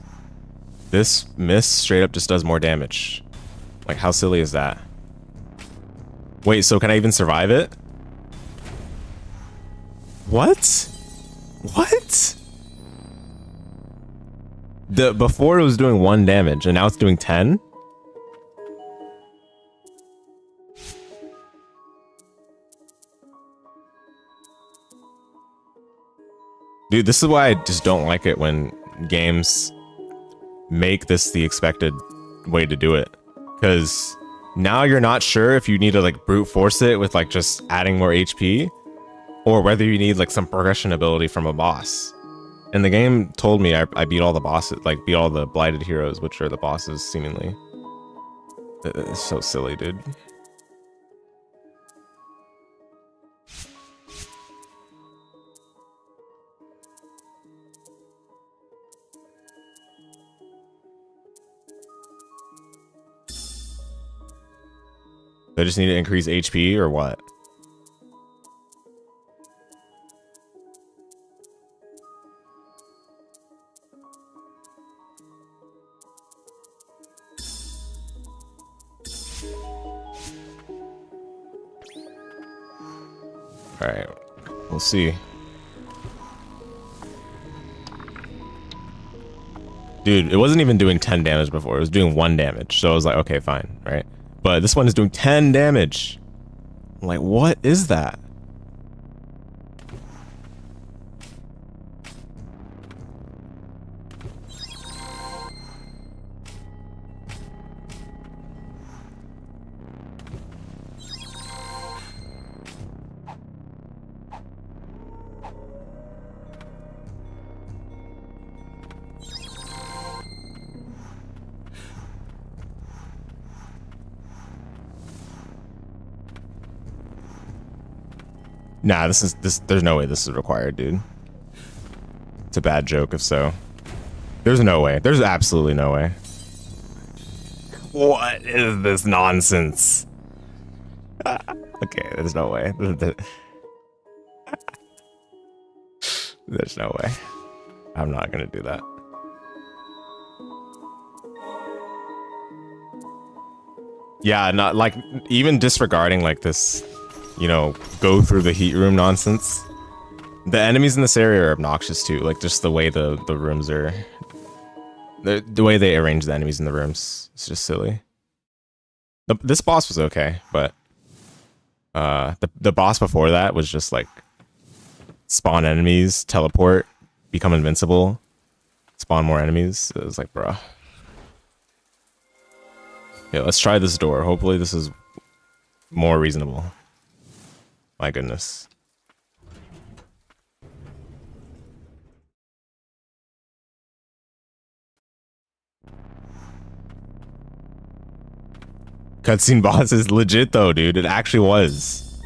Speaker 1: miss straight up just does more damage. Like, how silly is that? Wait, so can I even survive it? What? What? Before it was doing 1 damage and now it's doing 10? Dude, this is why I just don't like it when games make this the expected way to do it. Because now you're not sure if you need to like brute force it with like just adding more HP, or whether you need like some progression ability from a boss. And the game told me I beat all the bosses, like beat all the blighted heroes, which are the bosses seemingly. It's so silly, dude. I just need to increase HP or what? Alright, we'll see. Dude, it wasn't even doing 10 damage before. It was doing 1 damage. So I was like, okay, fine, right? But this one is doing 10 damage. I'm like, what is that? Nah, there's no way this is required, dude. It's a bad joke if so. There's no way. There's absolutely no way. What is this nonsense? Okay, there's no way. There's no way. I'm not gonna do that. Yeah, not like even disregarding like this, you know, go through the heat room nonsense. The enemies in this area are obnoxious too, like just the way the rooms are, the way they arrange the enemies in the rooms. It's just silly. This boss was okay, but the boss before that was just like spawn enemies, teleport, become invincible, spawn more enemies. It was like, bruh. Yeah, let's try this door. Hopefully this is more reasonable. My goodness. Cutscene boss is legit though, dude. It actually was.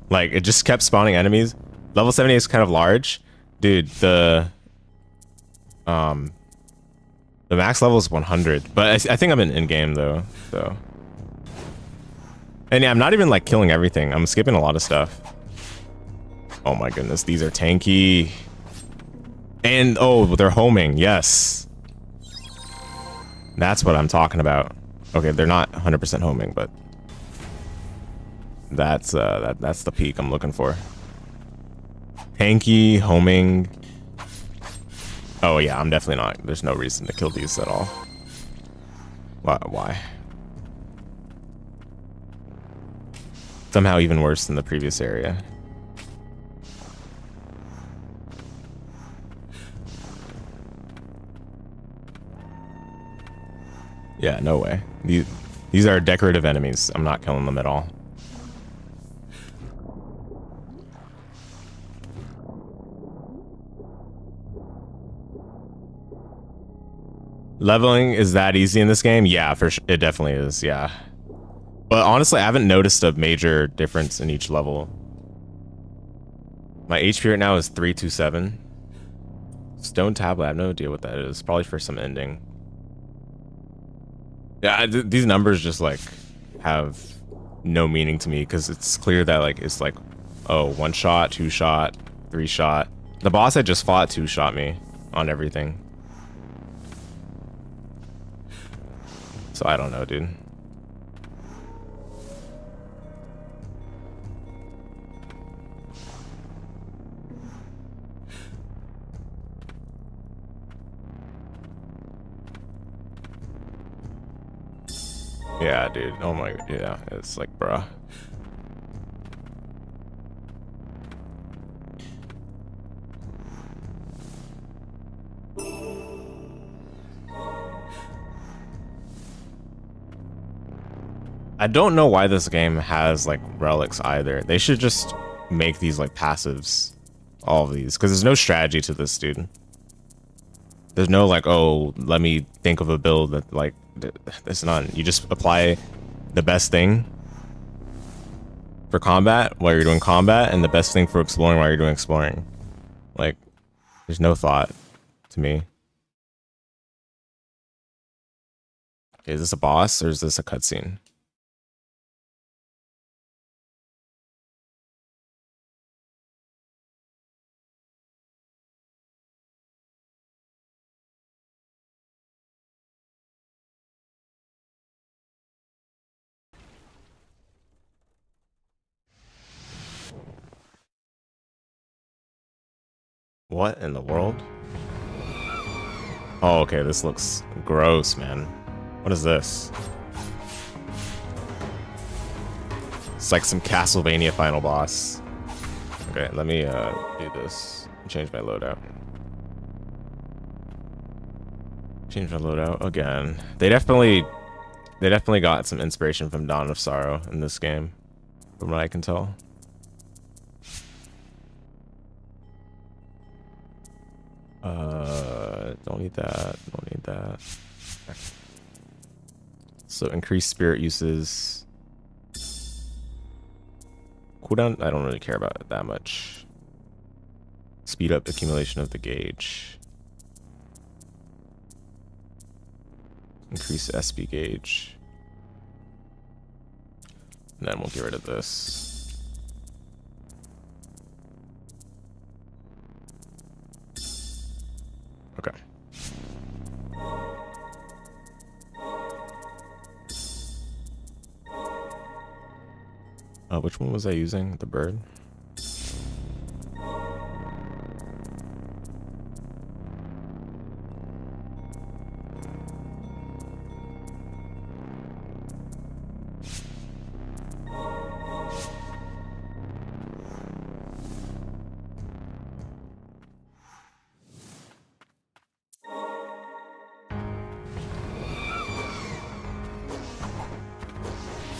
Speaker 1: Like, it just kept spawning enemies. Level 78 is kind of large. Dude, the max level is 100. But I think I'm in game though, so. And yeah, I'm not even like killing everything. I'm skipping a lot of stuff. Oh my goodness, these are tanky. And oh, they're homing, yes. That's what I'm talking about. Okay, they're not 100% homing, but that's the peak I'm looking for. Tanky, homing. Oh yeah, I'm definitely not. There's no reason to kill these at all. Why? Somehow even worse than the previous area. Yeah, no way. These are decorative enemies. I'm not killing them at all. Leveling is that easy in this game? Yeah, for sure. It definitely is, yeah. But honestly, I haven't noticed a major difference in each level. My HP right now is 327. Stone tablet, I have no idea what that is. Probably for some ending. Yeah, these numbers just like have no meaning to me because it's clear that like it's like, oh, 1 shot, 2 shot, 3 shot. The boss I just fought two-shot me on everything. So I don't know, dude. Yeah, dude. Oh my, yeah. It's like, bruh. I don't know why this game has like relics either. They should just make these like passives, all of these, because there's no strategy to this, dude. There's no like, oh, let me think of a build that like, it's none. You just apply the best thing for combat while you're doing combat, and the best thing for exploring while you're doing exploring. Like, there's no thought to me. Okay, is this a boss or is this a cutscene? What in the world? Oh, okay, this looks gross, man. What is this? It's like some Castlevania final boss. Okay, let me do this. Change my loadout. Change my loadout again. They definitely got some inspiration from Dawn of Sorrow in this game, from what I can tell. Don't need that. Don't need that. Okay. So increased spirit uses. Cooldown, I don't really care about it that much. Speed up accumulation of the gauge. Increase SP gauge. And then we'll get rid of this. Okay. Which one was I using? The bird?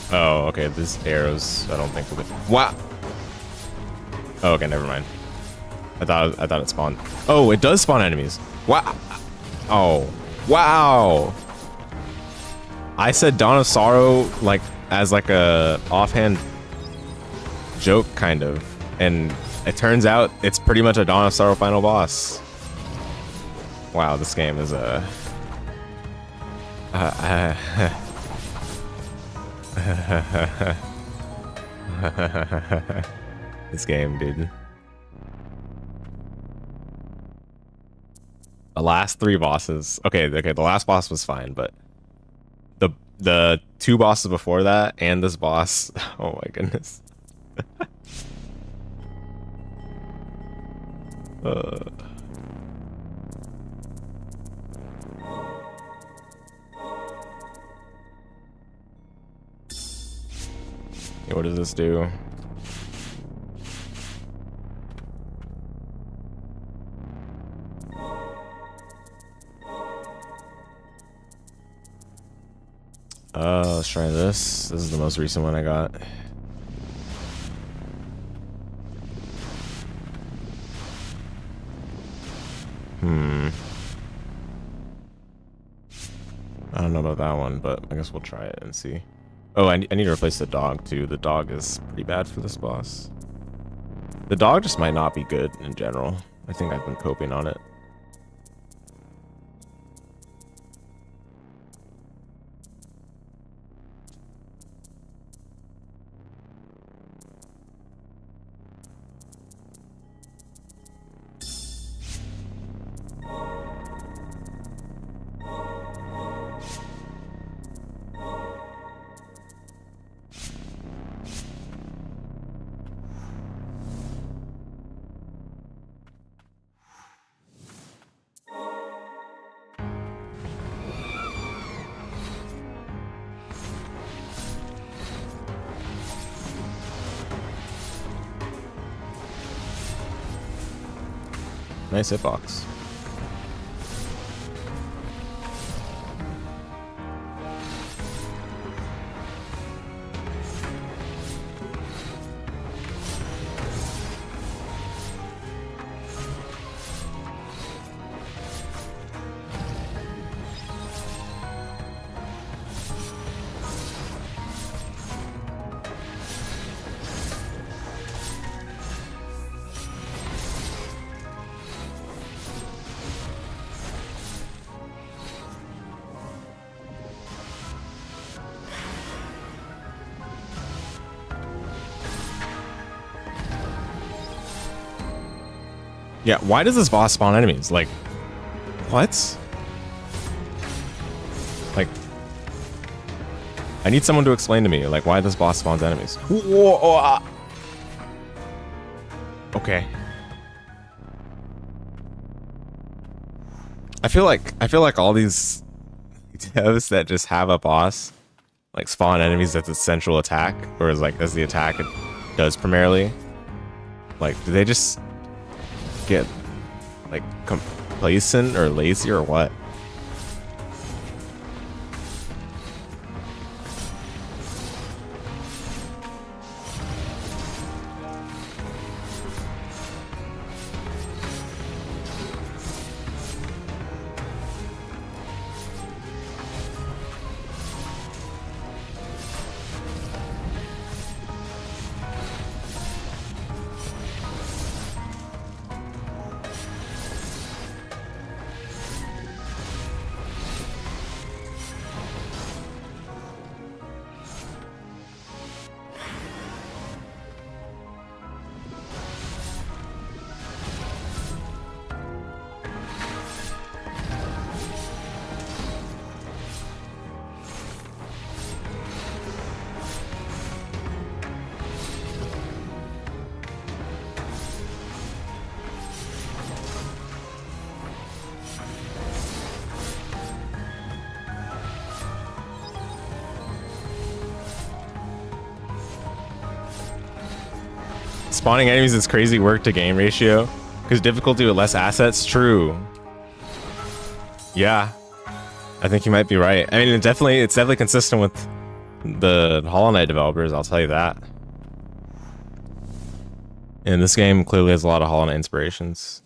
Speaker 1: Oh, okay, these arrows, I don't think will be... Wow! Oh, okay, never mind. I thought it spawned. Oh, it does spawn enemies. Wow! Oh, wow! I said Dawn of Sorrow, like, as like a offhand joke, kind of. And it turns out it's pretty much a Dawn of Sorrow final boss. Wow, this game is a... This game, dude. The last three bosses. Okay, the last boss was fine, but the two bosses before that and this boss. Oh my goodness. What does this do? Let's try this. This is the most recent one I got. I don't know about that one, but I guess we'll try it and see. Oh, I need to replace the dog too. The dog is pretty bad for this boss. The dog just might not be good in general. I think I've been coping on it. Nice hitbox. Yeah, why does this boss spawn enemies? Like, what? Like, I need someone to explain to me, like, why this boss spawns enemies. Whoa, oh, ah. Okay. I feel like all these devs that just have a boss, like, spawn enemies as its central attack, or as, like, as the attack it does primarily. Like, do they just get like complacent or lazy or what? Spawning enemies is crazy work to game ratio because difficulty with less assets. True. Yeah, I think you might be right. I mean, it's definitely consistent with the Hollow Knight developers. I'll tell you that. And this game clearly has a lot of Hollow Knight inspirations.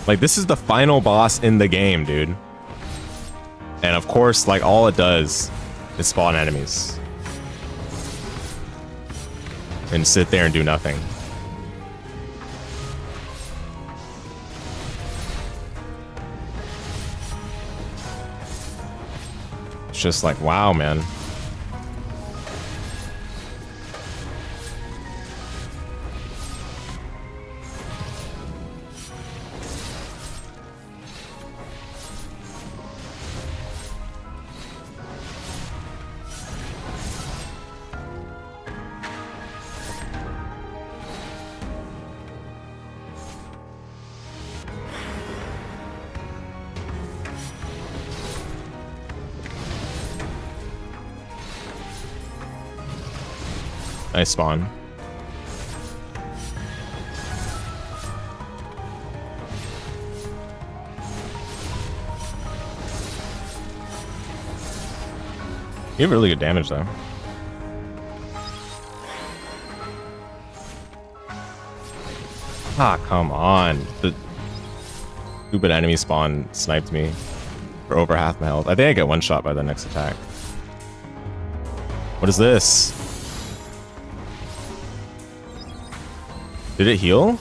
Speaker 1: Like, this is the final boss in the game, dude. And of course, like, all it does is spawn enemies. And sit there and do nothing. It's just like, wow, man. Nice spawn. You have really good damage though. Ah, come on. The stupid enemy spawn sniped me for over half my health. I think I get one shot by the next attack. What is this? Did it heal?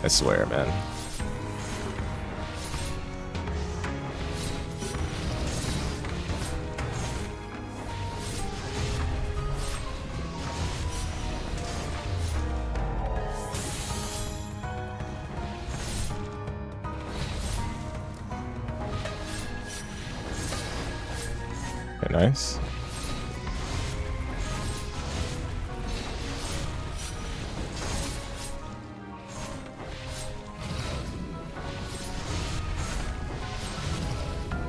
Speaker 1: I swear, man. Okay, nice.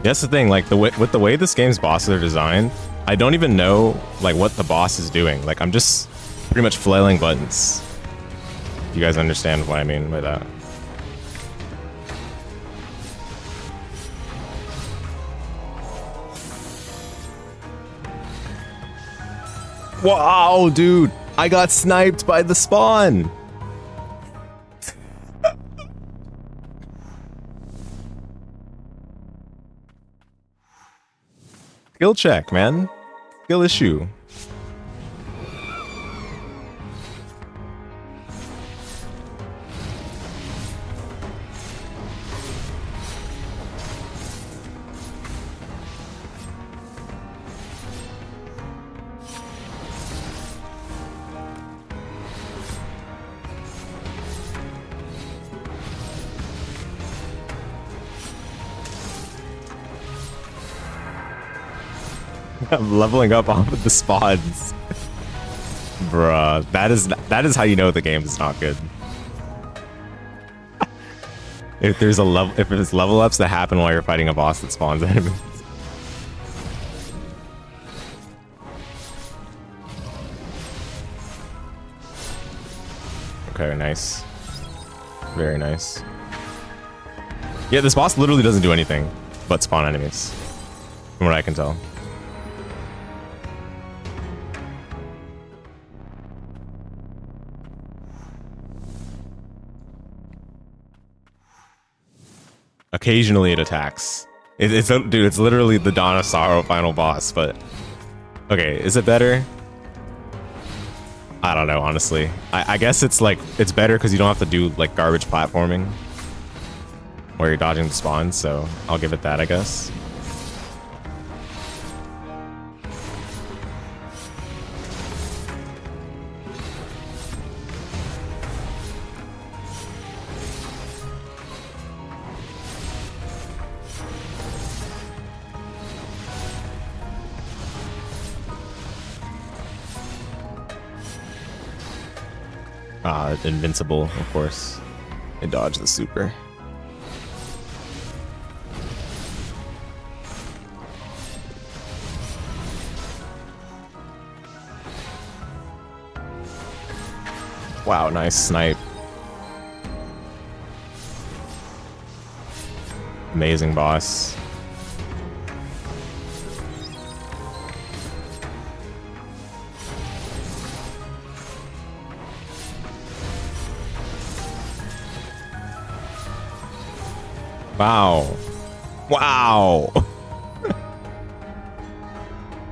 Speaker 1: That's the thing, like with the way this game's bosses are designed, I don't even know like what the boss is doing. Like I'm just pretty much flailing buttons. You guys understand what I mean by that? Wow, dude, I got sniped by the spawn. Skill check, man. Skill issue. I'm leveling up off of the spawns. Bruh, that is how you know the game is not good. If there's level ups that happen while you're fighting a boss that spawns enemies. Okay, nice. Very nice. Yeah, this boss literally doesn't do anything but spawn enemies, from what I can tell. Occasionally it attacks. Dude, it's literally the Dawn of Sorrow final boss, but... Okay, is it better? I don't know, honestly. I guess it's like, it's better because you don't have to do like garbage platforming where you're dodging the spawns, so I'll give it that, I guess. Invincible, of course. It dodged the super. Wow, nice snipe. Amazing boss. Wow. Wow.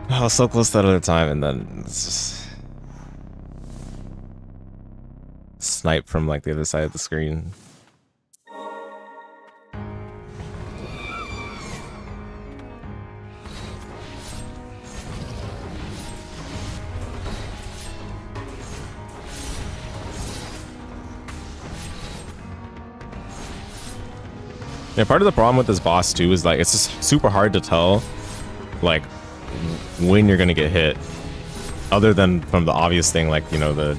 Speaker 1: I was so close that other time, and then it's just snipe from like the other side of the screen. Yeah, part of the problem with this boss too is like it's just super hard to tell like when you're gonna get hit, other than from the obvious thing like, you know, the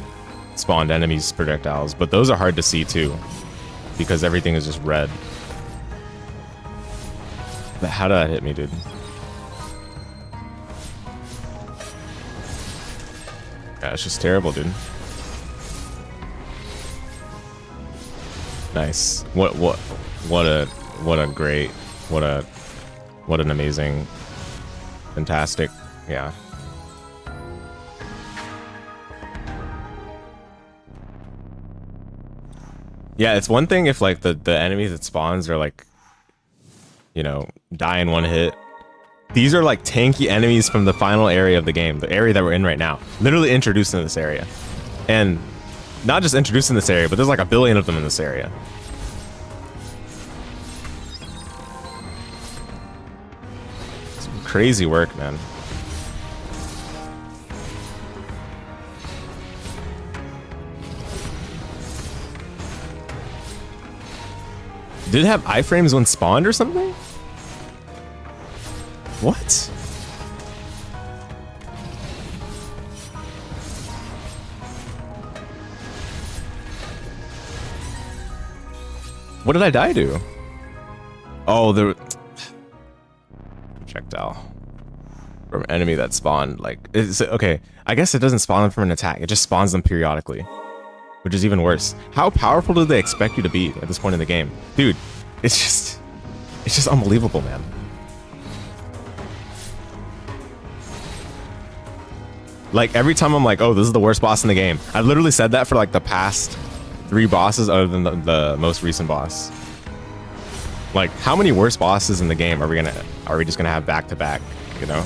Speaker 1: spawned enemies projectiles, but those are hard to see too because everything is just red. But how did that hit me, dude? Yeah, it's just terrible, dude. Nice. What an amazing, fantastic, yeah. Yeah, it's one thing if like the enemies that spawns are like, you know, die in one hit. These are like tanky enemies from the final area of the game, the area that we're in right now. Literally introduced in this area. And not just introduced in this area, but there's like a billion of them in this area. Crazy work, man. Did it have iframes when spawned or something? What? What did I die to? Oh, projectile from an enemy that spawned, like, okay, I guess it doesn't spawn them from an attack, it just spawns them periodically, which is even worse. How powerful do they expect you to be at this point in the game? Dude, it's just unbelievable, man. Like, every time I'm like, oh, this is the worst boss in the game. I've literally said that for like the past 3 bosses other than the most recent boss. Like, how many worse bosses in the game are we just gonna have back to back, you know?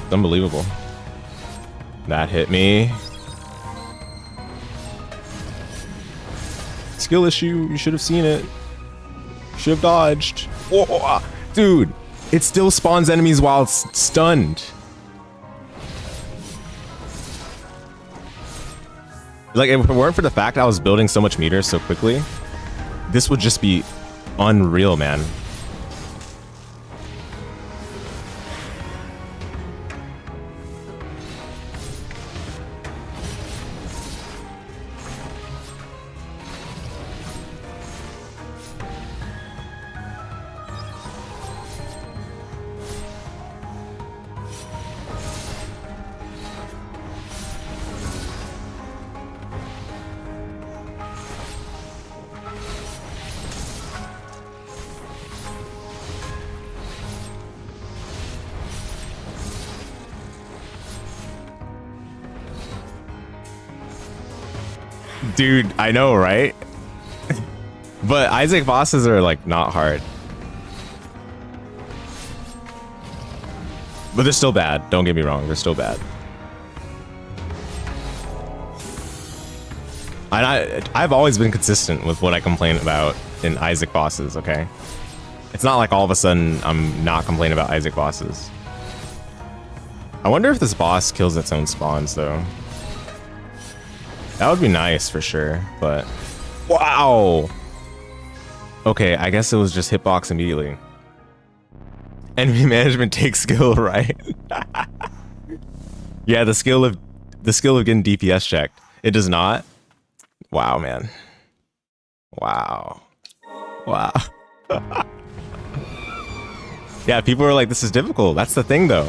Speaker 1: It's unbelievable. That hit me. Skill issue, you should have seen it. Should have dodged. Whoa, dude, it still spawns enemies while it's stunned. Like, if it weren't for the fact I was building so much meter so quickly, this would just be unreal, man. Dude, I know, right? But Isaac bosses are like not hard. But they're still bad. Don't get me wrong, they're still bad. And I've always been consistent with what I complain about in Isaac bosses, okay? It's not like all of a sudden I'm not complaining about Isaac bosses. I wonder if this boss kills its own spawns though. That would be nice for sure, but wow. Okay, I guess it was just hitbox immediately. Enemy management takes skill, right? Yeah, the skill of getting DPS checked. It does not. Wow, man. Wow. Wow. Yeah, people are like, this is difficult. That's the thing though.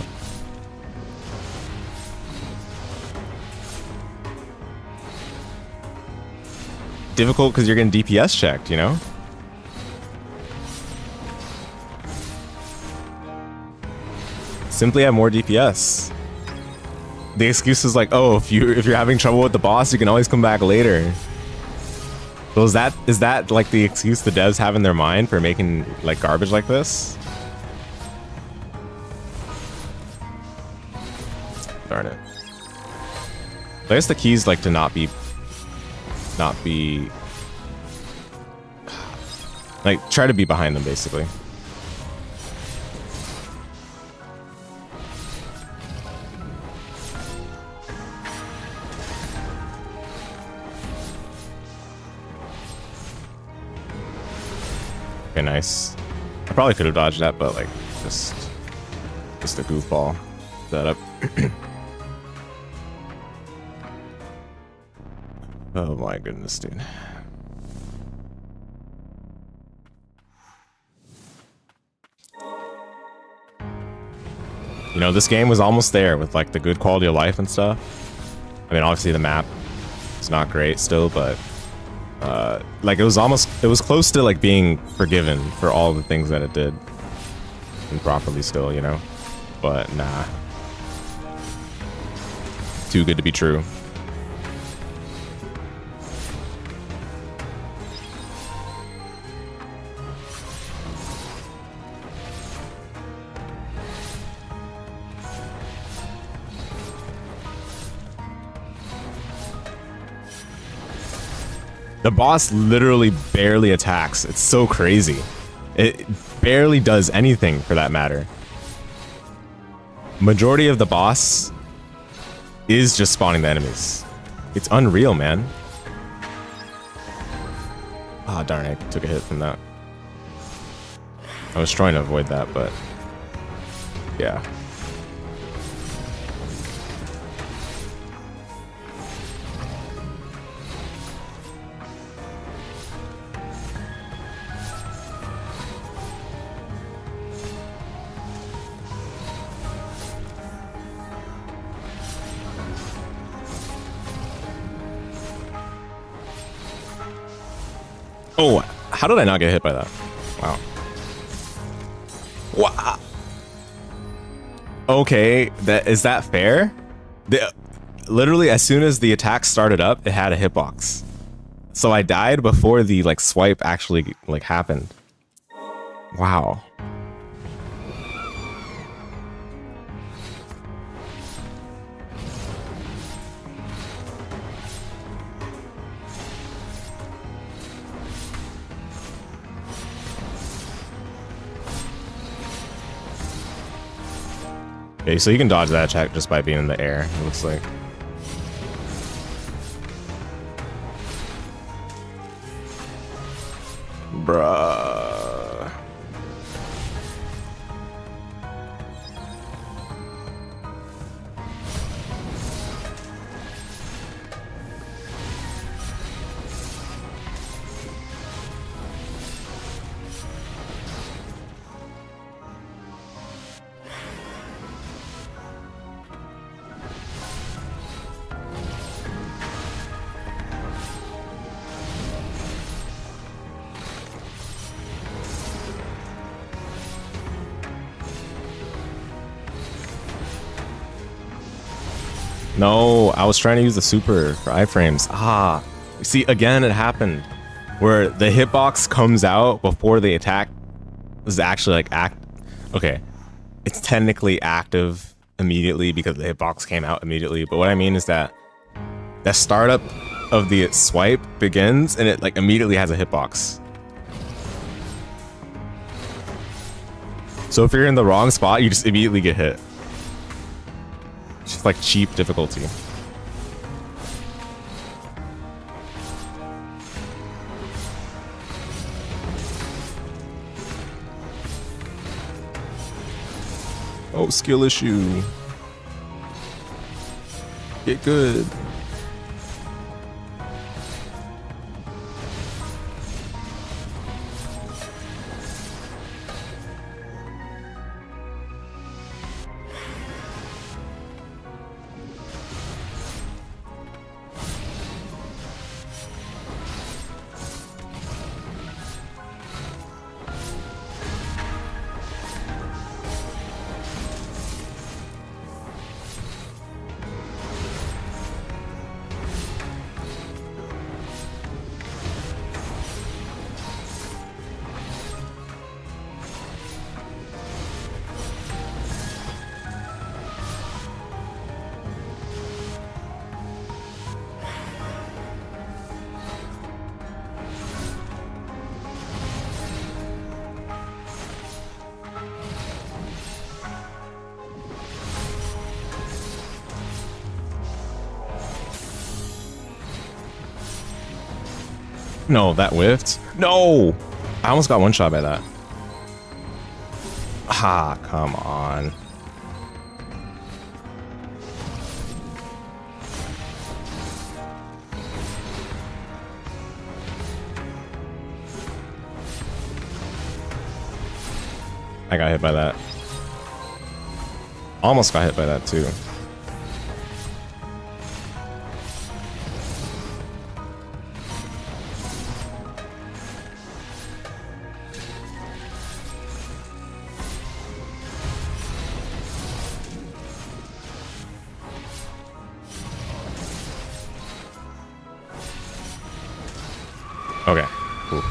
Speaker 1: Difficult because you're getting DPS checked, you know? Simply have more DPS. The excuse is like, oh, if you're having trouble with the boss, you can always come back later. So is that like the excuse the devs have in their mind for making like garbage like this? Darn it. I guess the key is like to not be like, try to be behind them basically. Okay, nice. I probably could have dodged that, but like just a goofball setup. Oh my goodness, dude. You know, this game was almost there with like the good quality of life and stuff. I mean, obviously the map is not great still, but like it was close to like being forgiven for all the things that it did improperly still, you know? But nah. Too good to be true. The boss literally barely attacks. It's so crazy. It barely does anything for that matter. Majority of the boss is just spawning the enemies. It's unreal, man. Ah, darn it. I took a hit from that. I was trying to avoid that, but yeah. Oh, how did I not get hit by that? Wow. Wow. Okay, is that fair? Literally, as soon as the attack started up, it had a hitbox. So I died before the like swipe actually like happened. Wow. Okay, so you can dodge that attack just by being in the air, it looks like. Bruh. No, I was trying to use the super for iframes. Ah, see, again, it happened where the hitbox comes out before the attack is actually like okay, it's technically active immediately because the hitbox came out immediately. But what I mean is that the startup of the swipe begins and it like immediately has a hitbox. So if you're in the wrong spot, you just immediately get hit. It's just like cheap difficulty. Oh, skill issue. Get good. No, that whiffed. No! I almost got one shot by that. Ah, come on. I got hit by that. Almost got hit by that too. Okay. Cool.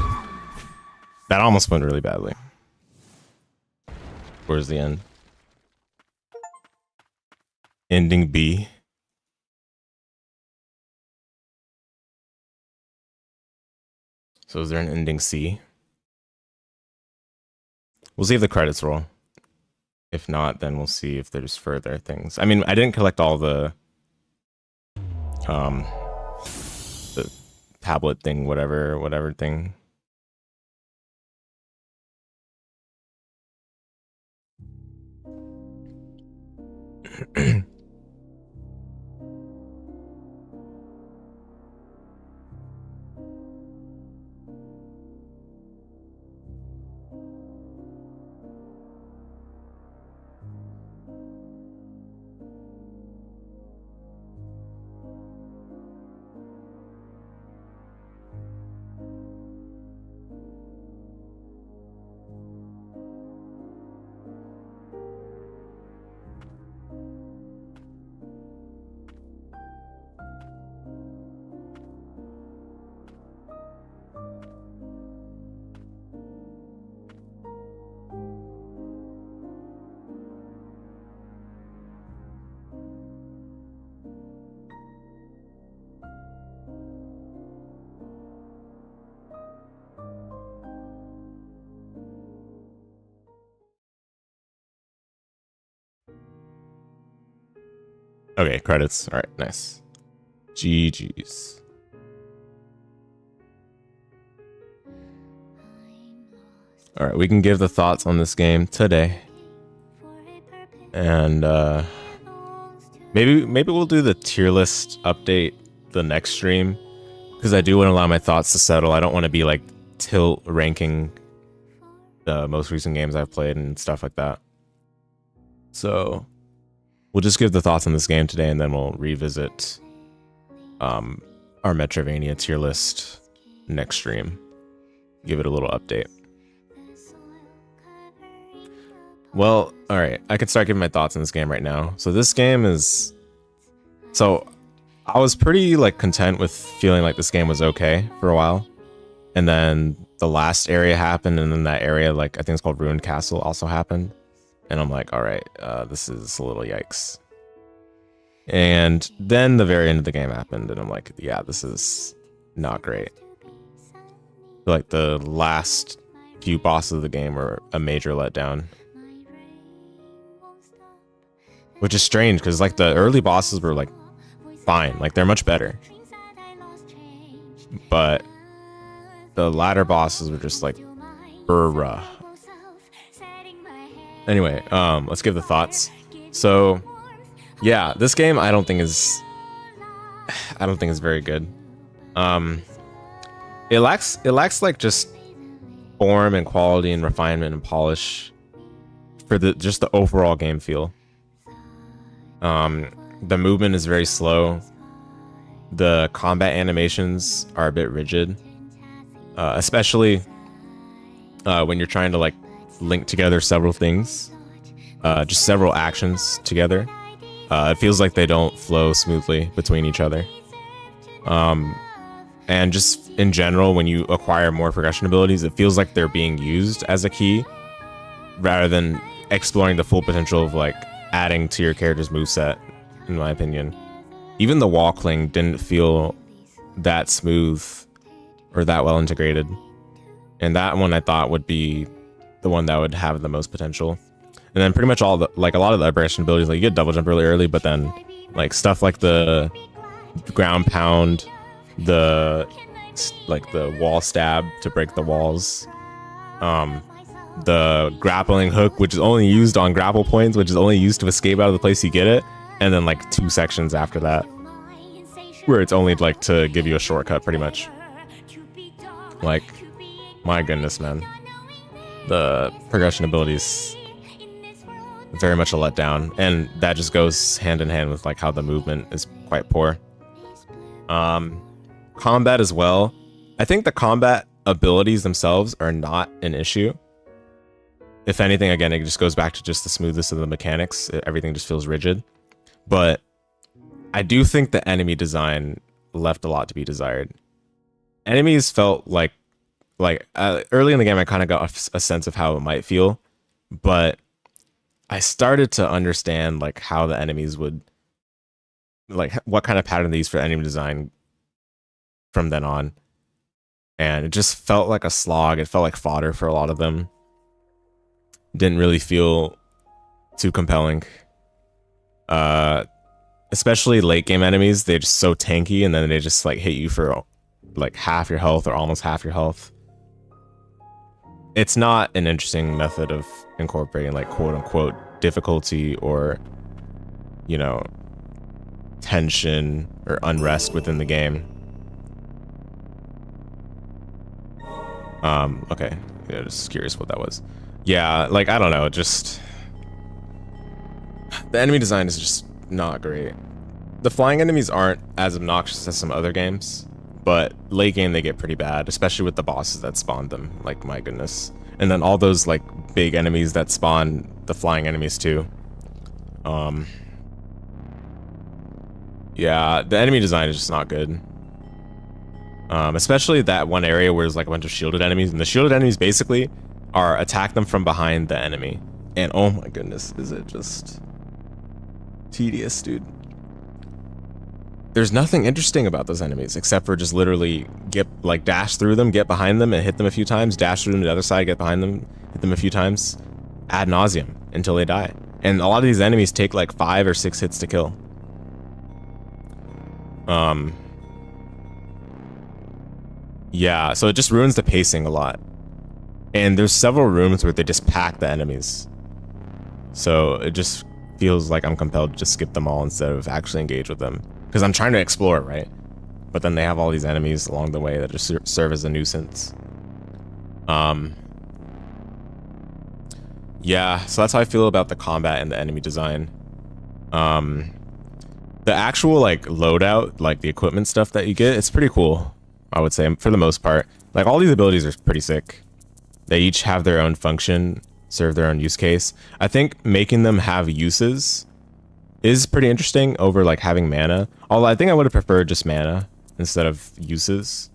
Speaker 1: That almost went really badly. Where's the end? Ending B. So is there an ending C? We'll see if the credits roll. If not, then we'll see if there's further things. I mean, I didn't collect all the tablet thing, whatever thing. Okay, credits. All right, nice. GG's. All right, we can give the thoughts on this game today, and maybe we'll do the tier list update the next stream, because I do want to allow my thoughts to settle. I don't want to be like tilt ranking the most recent games I've played and stuff like that. So we'll just give the thoughts on this game today, and then we'll revisit our Metrovania tier list next stream. Give it a little update. Well, all right, I could start giving my thoughts on this game right now. So this game is, so I was pretty like content with feeling like this game was okay for a while, and then the last area happened, and then that area, like I think it's called Ruined Castle, also happened, and I'm like, all right, this is a little yikes. And then the very end of the game happened, and I'm like, yeah, this is not great. Like the last few bosses of the game were a major letdown. Which is strange, because like the early bosses were like fine, like they're much better. But the latter bosses were just like bruh. Anyway, let's give the thoughts. So yeah, this game I don't think is very good. It lacks like just form and quality and refinement and polish for just the overall game feel. The movement is very slow. The combat animations are a bit rigid, especially when you're trying to like link together several things, just several actions together. It feels like they don't flow smoothly between each other. And just in general, when you acquire more progression abilities, it feels like they're being used as a key rather than exploring the full potential of like adding to your character's moveset, in my opinion. Even the wall cling didn't feel that smooth or that well integrated. And that one I thought would be the one that would have the most potential. And then pretty much all the, like a lot of the aberration abilities, like you get double jump really early, but then like stuff like the ground pound, the wall stab to break the walls, the grappling hook, which is only used on grapple points, which is only used to escape out of the place you get it, and then like 2 sections after that where it's only like to give you a shortcut pretty much. Like, my goodness, man, the progression abilities very much a letdown, and that just goes hand in hand with like how the movement is quite poor. Combat as well. I think the combat abilities themselves are not an issue. If anything, again, it just goes back to just the smoothness of the mechanics. Everything just feels rigid. But I do think the enemy design left a lot to be desired. Enemies felt like early in the game, I kind of got a sense of how it might feel, but I started to understand like how the enemies would, like what kind of pattern they use for enemy design from then on. And it just felt like a slog. It felt like fodder for a lot of them. Didn't really feel too compelling. Especially late game enemies, they're just so tanky, and then they just like hit you for like half your health or almost half your health. It's not an interesting method of incorporating like quote unquote difficulty or, you know, tension or unrest within the game. Okay, yeah, just curious what that was. Yeah, like, I don't know, just the enemy design is just not great. The flying enemies aren't as obnoxious as some other games, but late game they get pretty bad, especially with the bosses that spawn them. Like, my goodness. And then all those like big enemies that spawn the flying enemies too. Yeah, the enemy design is just not good. Especially that one area where there's like a bunch of shielded enemies, and the shielded enemies basically are attack them from behind the enemy. And oh my goodness, is it just tedious, dude. There's nothing interesting about those enemies except for just literally dash through them, get behind them and hit them a few times, dash through them to the other side, get behind them, hit them a few times, ad nauseum until they die. And a lot of these enemies take like 5 or 6 hits to kill. Yeah, so it just ruins the pacing a lot. And there's several rooms where they just pack the enemies. So it just feels like I'm compelled to just skip them all instead of actually engage with them. Because I'm trying to explore, right? But then they have all these enemies along the way that just serve as a nuisance. Yeah, so that's how I feel about the combat and the enemy design. The actual like loadout, like the equipment stuff that you get, it's pretty cool, I would say, for the most part. Like all these abilities are pretty sick. They each have their own function, serve their own use case. I think making them have uses is pretty interesting over like having mana. Although I think I would have preferred just mana instead of uses,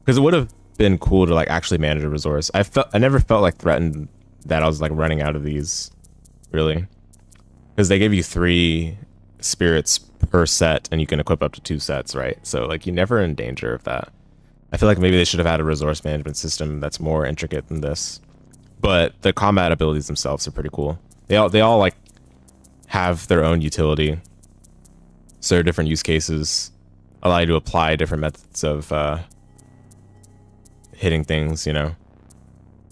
Speaker 1: because it would have been cool to like actually manage a resource. I never felt like threatened that I was like running out of these, really, because they give you 3 spirits per set and you can equip up to 2 sets, right? So like you're never in danger of that. I feel like maybe they should have had a resource management system that's more intricate than this. But the combat abilities themselves are pretty cool. They all like have their own utility, serve different use cases, allow you to apply different methods of hitting things, you know.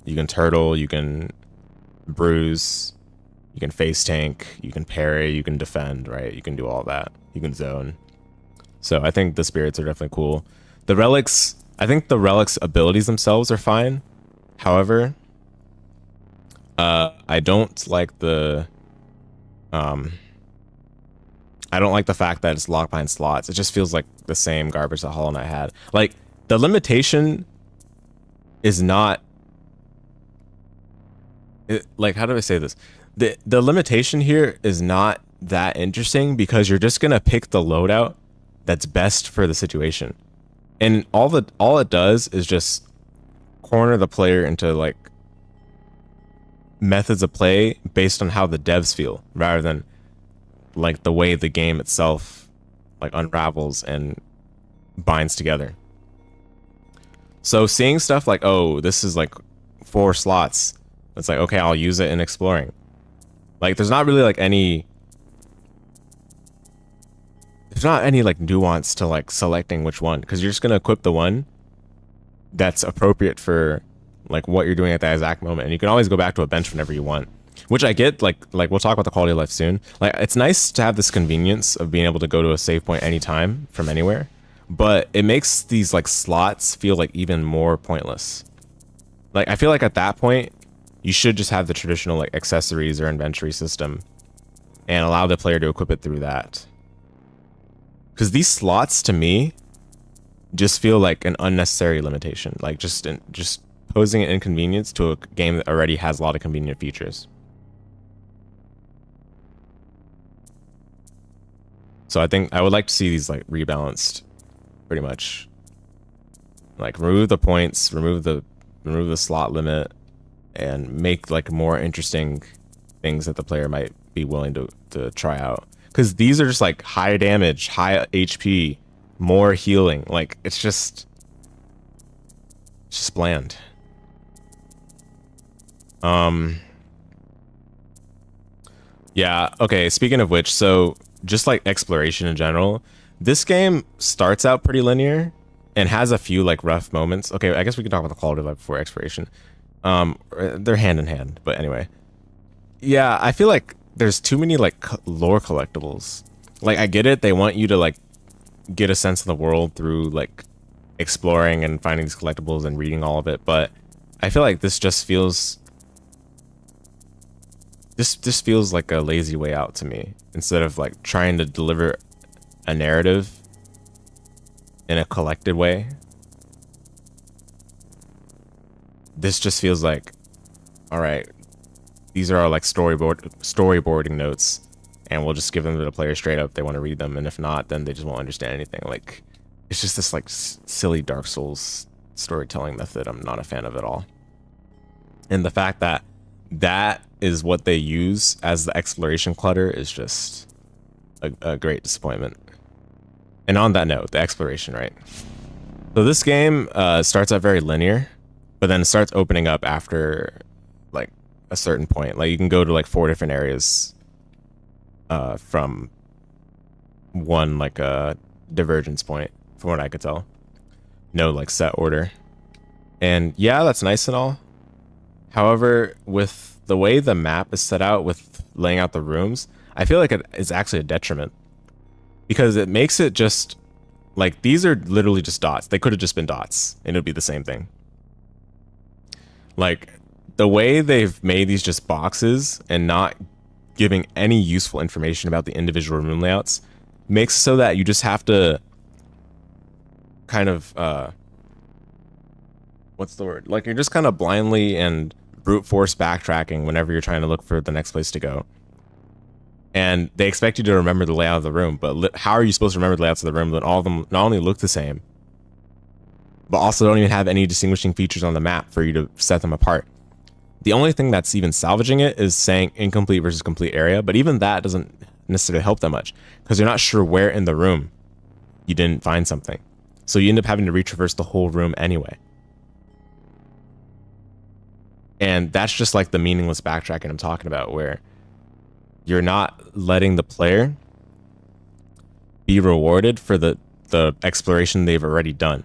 Speaker 1: You can turtle, you can bruise, you can face tank, you can parry, you can defend, right? You can do all that. You can zone. So I think the spirits are definitely cool. The relics, I think the relics abilities themselves are fine. However, I don't like the fact that it's locked behind slots. It just feels like the same garbage that Hollow Knight had. Like the limitation is not like, how do I say this? The limitation here is not that interesting because you're just gonna pick the loadout that's best for the situation. And all it does is just corner the player into like methods of play based on how the devs feel, rather than like the way the game itself like unravels and binds together. So seeing stuff like, oh, this is like 4 slots, it's like, okay, I'll use it in exploring. Like there's not really like any like nuance to like selecting which one, because you're just gonna equip the one that's appropriate for like what you're doing at that exact moment, and you can always go back to a bench whenever you want, which I get. Like we'll talk about the quality of life soon. Like it's nice to have this convenience of being able to go to a save point anytime from anywhere, but it makes these like slots feel like even more pointless. Like I feel like at that point you should just have the traditional like accessories or inventory system and allow the player to equip it through that. Because these slots to me just feel like an unnecessary limitation, like just posing an inconvenience to a game that already has a lot of convenient features. So I think I would like to see these like rebalanced, pretty much. Like remove the points, remove the slot limit, and make like more interesting things that the player might be willing to try out. Because these are just like high damage, high HP, more healing. Like it's just bland. Yeah, okay, speaking of which, so just like exploration in general, this game starts out pretty linear and has a few like rough moments. Okay, I guess we can talk about the quality of life before exploration. They're hand in hand, but anyway. Yeah, I feel like there's too many like lore collectibles. Like I get it, they want you to like get a sense of the world through like exploring and finding these collectibles and reading all of it, but I feel like this just feels like a lazy way out to me, instead of like trying to deliver a narrative in a collected way. This just feels like, all right, these are our like storyboarding notes, and we'll just give them to the player straight up if they want to read them, and if not, then they just won't understand anything. Like it's just this like silly Dark Souls storytelling method I'm not a fan of at all. And the fact that that is what they use as the exploration clutter is just a great disappointment. And on that note, the exploration, right? So this game starts out very linear, but then it starts opening up after like a certain point. Like you can go to like 4 different areas from one like a divergence point, from what I could tell. No like set order. And yeah, that's nice and all. However, with the way the map is set out with laying out the rooms, I feel like it is actually a detriment. Because it makes it just, like, these are literally just dots. They could have just been dots, and it would be the same thing. Like, the way they've made these just boxes and not giving any useful information about the individual room layouts makes so that you just have to kind of, what's the word? Like, you're just kind of blindly and brute force backtracking whenever you're trying to look for the next place to go. And they expect you to remember the layout of the room, but how are you supposed to remember the layouts of the room when all of them not only look the same, but also don't even have any distinguishing features on the map for you to set them apart? The only thing that's even salvaging it is saying incomplete versus complete area, but even that doesn't necessarily help that much because you're not sure where in the room you didn't find something. So you end up having to retraverse the whole room anyway. And that's just like the meaningless backtracking I'm talking about, where you're not letting the player be rewarded for the exploration they've already done.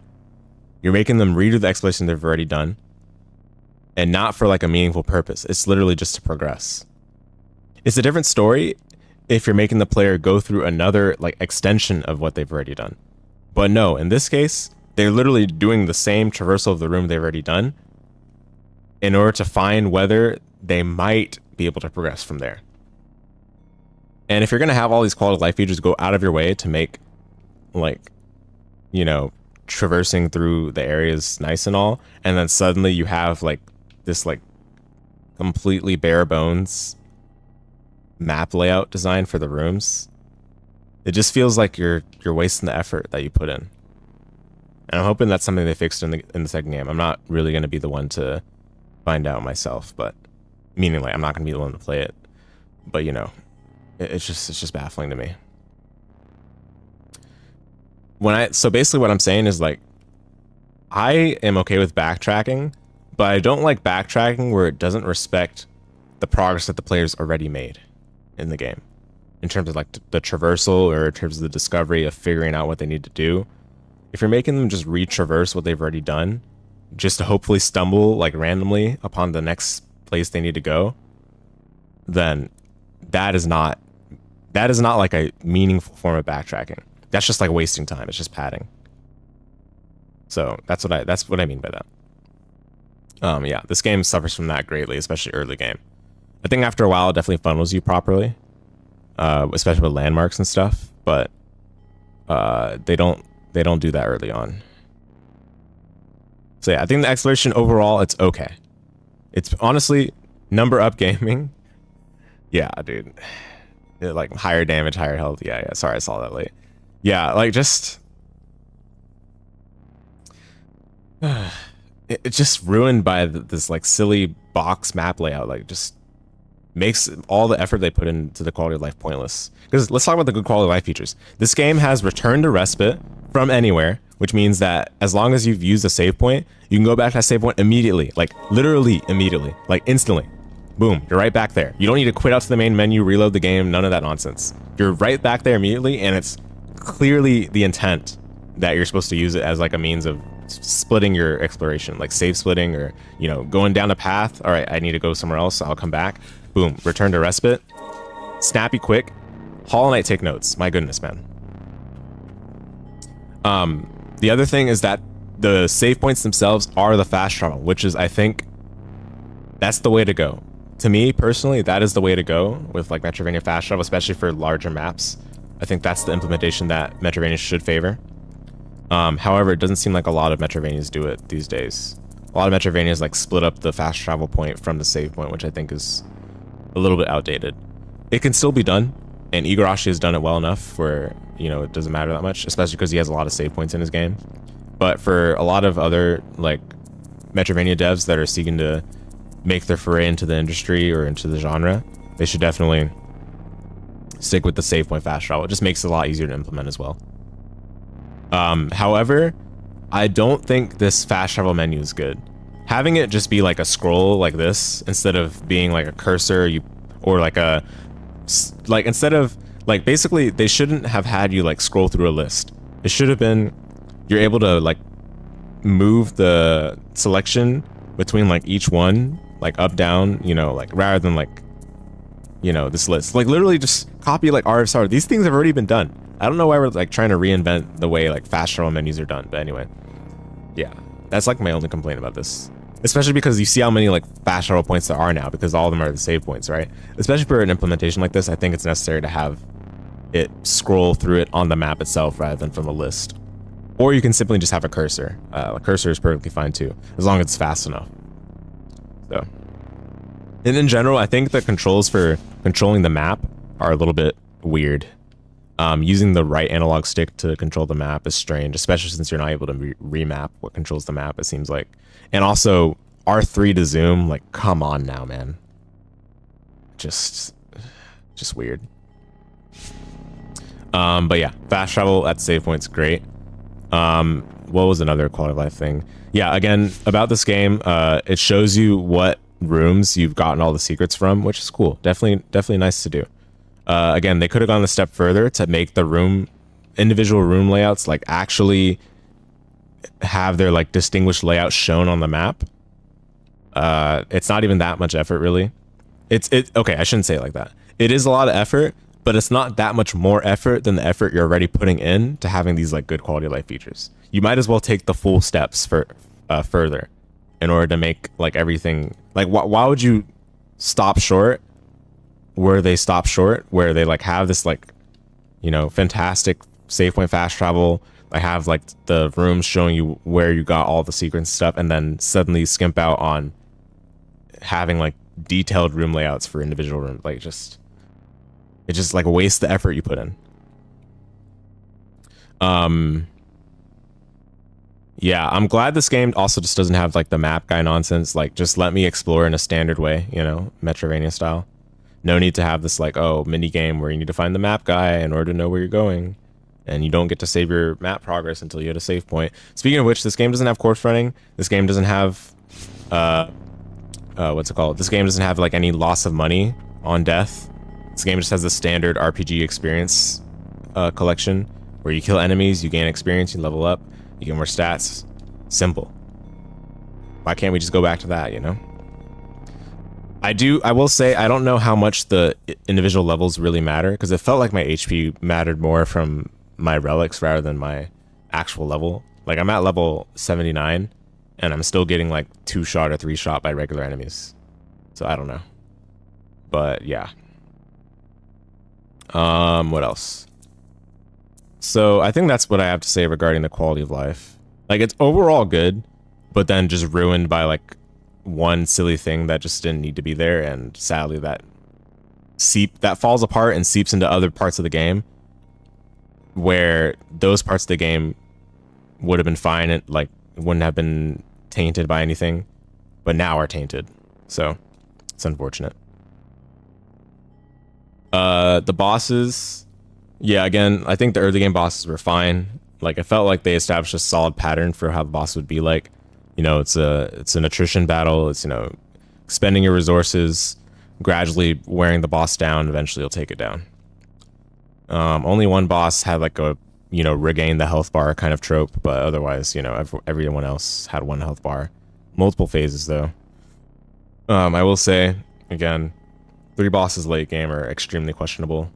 Speaker 1: You're making them redo the exploration they've already done, and not for like a meaningful purpose. It's literally just to progress. It's a different story if you're making the player go through another like extension of what they've already done. But no, in this case, they're literally doing the same traversal of the room they've already done in order to find whether they might be able to progress from there. And if you're going to have all these quality of life features, go out of your way to make, like, you know, traversing through the areas nice and all, and then suddenly you have like this like completely bare bones map layout design for the rooms, it just feels like you're wasting the effort that you put in. And I'm hoping that's something they fixed in the second game. I'm not really going to be the one to find out myself, but meaning like I'm not going to be the one to play it. But you know, it's just baffling to me. So basically what I'm saying is like, I am okay with backtracking, but I don't like backtracking where it doesn't respect the progress that the player's already made in the game. In terms of like the traversal, or in terms of the discovery of figuring out what they need to do. If you're making them just retraverse what they've already done, just to hopefully stumble like randomly upon the next place they need to go, then that is not like a meaningful form of backtracking. That's just like wasting time. It's just padding. So that's what I mean by that. Yeah, this game suffers from that greatly, especially early game. I think after a while it definitely funnels you properly, especially with landmarks and stuff, but they don't do that early on. So yeah, I think the exploration overall, it's okay. It's honestly number up gaming. Yeah, dude. Like higher damage, higher health. Yeah. Sorry, I saw that late. Yeah, like just it's just ruined by this like silly box map layout. Like just makes all the effort they put into the quality of life pointless. Because let's talk about the good quality of life features. This game has return to respite from anywhere, which means that as long as you've used a save point, you can go back to that save point immediately, like literally immediately, like instantly. Boom, you're right back there. You don't need to quit out to the main menu, reload the game, none of that nonsense. You're right back there immediately, and it's clearly the intent that you're supposed to use it as like a means of splitting your exploration, like save splitting, or, you know, going down a path. All right, I need to go somewhere else, I'll come back. Boom, return to respite. Snappy quick. Hollow Knight, take notes. My goodness, man. The other thing is that the save points themselves are the fast travel, which is, I think, that's the way to go. To me, personally, that is the way to go with like Metroidvania fast travel, especially for larger maps. I think that's the implementation that Metroidvania should favor. However, it doesn't seem like a lot of Metroidvanias do it these days. A lot of Metroidvanias like split up the fast travel point from the save point, which I think is a little bit outdated. It can still be done, and Igarashi has done it well enough where, you know, it doesn't matter that much, especially because he has a lot of save points in his game. But for a lot of other like Metroidvania devs that are seeking to make their foray into the industry or into the genre, they should definitely stick with the save point fast travel. It just makes it a lot easier to implement as well. However, I don't think this fast travel menu is good. Having it just be like a scroll like this instead of being like a cursor, or like instead of like, basically they shouldn't have had you like scroll through a list. It should have been, you're able to like move the selection between like each one, like up, down, you know, like rather than like, you know, this list. Like literally just copy like RF. These things have already been done. I don't know why we're like trying to reinvent the way like fast travel menus are done. But anyway, yeah, that's like my only complaint about this. Especially because you see how many like fast travel points there are now, because all of them are the save points, right? Especially for an implementation like this, I think it's necessary to have it scroll through it on the map itself rather than from the list. Or you can simply just have a cursor. A cursor is perfectly fine too, as long as it's fast enough. So, and in general, I think the controls for controlling the map are a little bit weird. Using the right analog stick to control the map is strange, especially since you're not able to remap what controls the map, it seems like. And also, R3 to zoom, like, come on now, man. Just weird. But yeah, fast travel at save points, great. What was another quality of life thing? Yeah, again, about this game, it shows you what rooms you've gotten all the secrets from, which is cool. Definitely nice to do. Again, they could have gone a step further to make the individual room layouts like actually have their like distinguished layout shown on the map. It's not even that much effort, really. Okay, I shouldn't say it like that. It is a lot of effort, but it's not that much more effort than the effort you're already putting in to having these like good quality of life features. You might as well take the full steps further in order to make like everything like why would you stop short where they stop short, where they like have this like, you know, fantastic save point fast travel. I have like the rooms showing you where you got all the secrets stuff, and then suddenly skimp out on having like detailed room layouts for individual rooms. Like it just like wastes the effort you put in. Yeah, I'm glad this game also just doesn't have like the map guy nonsense. Like just let me explore in a standard way, you know, Metroidvania style. No need to have this like, oh, mini game where you need to find the map guy in order to know where you're going. And you don't get to save your map progress until you hit a save point. Speaking of which, this game doesn't have corpse running. This game doesn't have, what's it called? This game doesn't have like any loss of money on death. This game just has the standard RPG experience collection where you kill enemies, you gain experience, you level up, you get more stats. Simple. Why can't we just go back to that, you know? I will say, I don't know how much the individual levels really matter, because it felt like my HP mattered more from my relics rather than my actual level. Like I'm at level 79 and I'm still getting like 2-shot or 3-shot by regular enemies. So I don't know. But yeah. What else? So I think that's what I have to say regarding the quality of life. Like it's overall good, but then just ruined by like one silly thing that just didn't need to be there, and sadly that falls apart and seeps into other parts of the game, where those parts of the game would have been fine and like wouldn't have been tainted by anything, but now are tainted. So it's unfortunate. The bosses, yeah, again, I think the early game bosses were fine. Like it felt like they established a solid pattern for how the boss would be like. You know, it's an attrition battle. It's, you know, spending your resources, gradually wearing the boss down. Eventually, you'll take it down. Only one boss had like a, you know, regain the health bar kind of trope, but otherwise, you know, everyone else had one health bar. Multiple phases though. I will say again, 3 bosses late game are extremely questionable.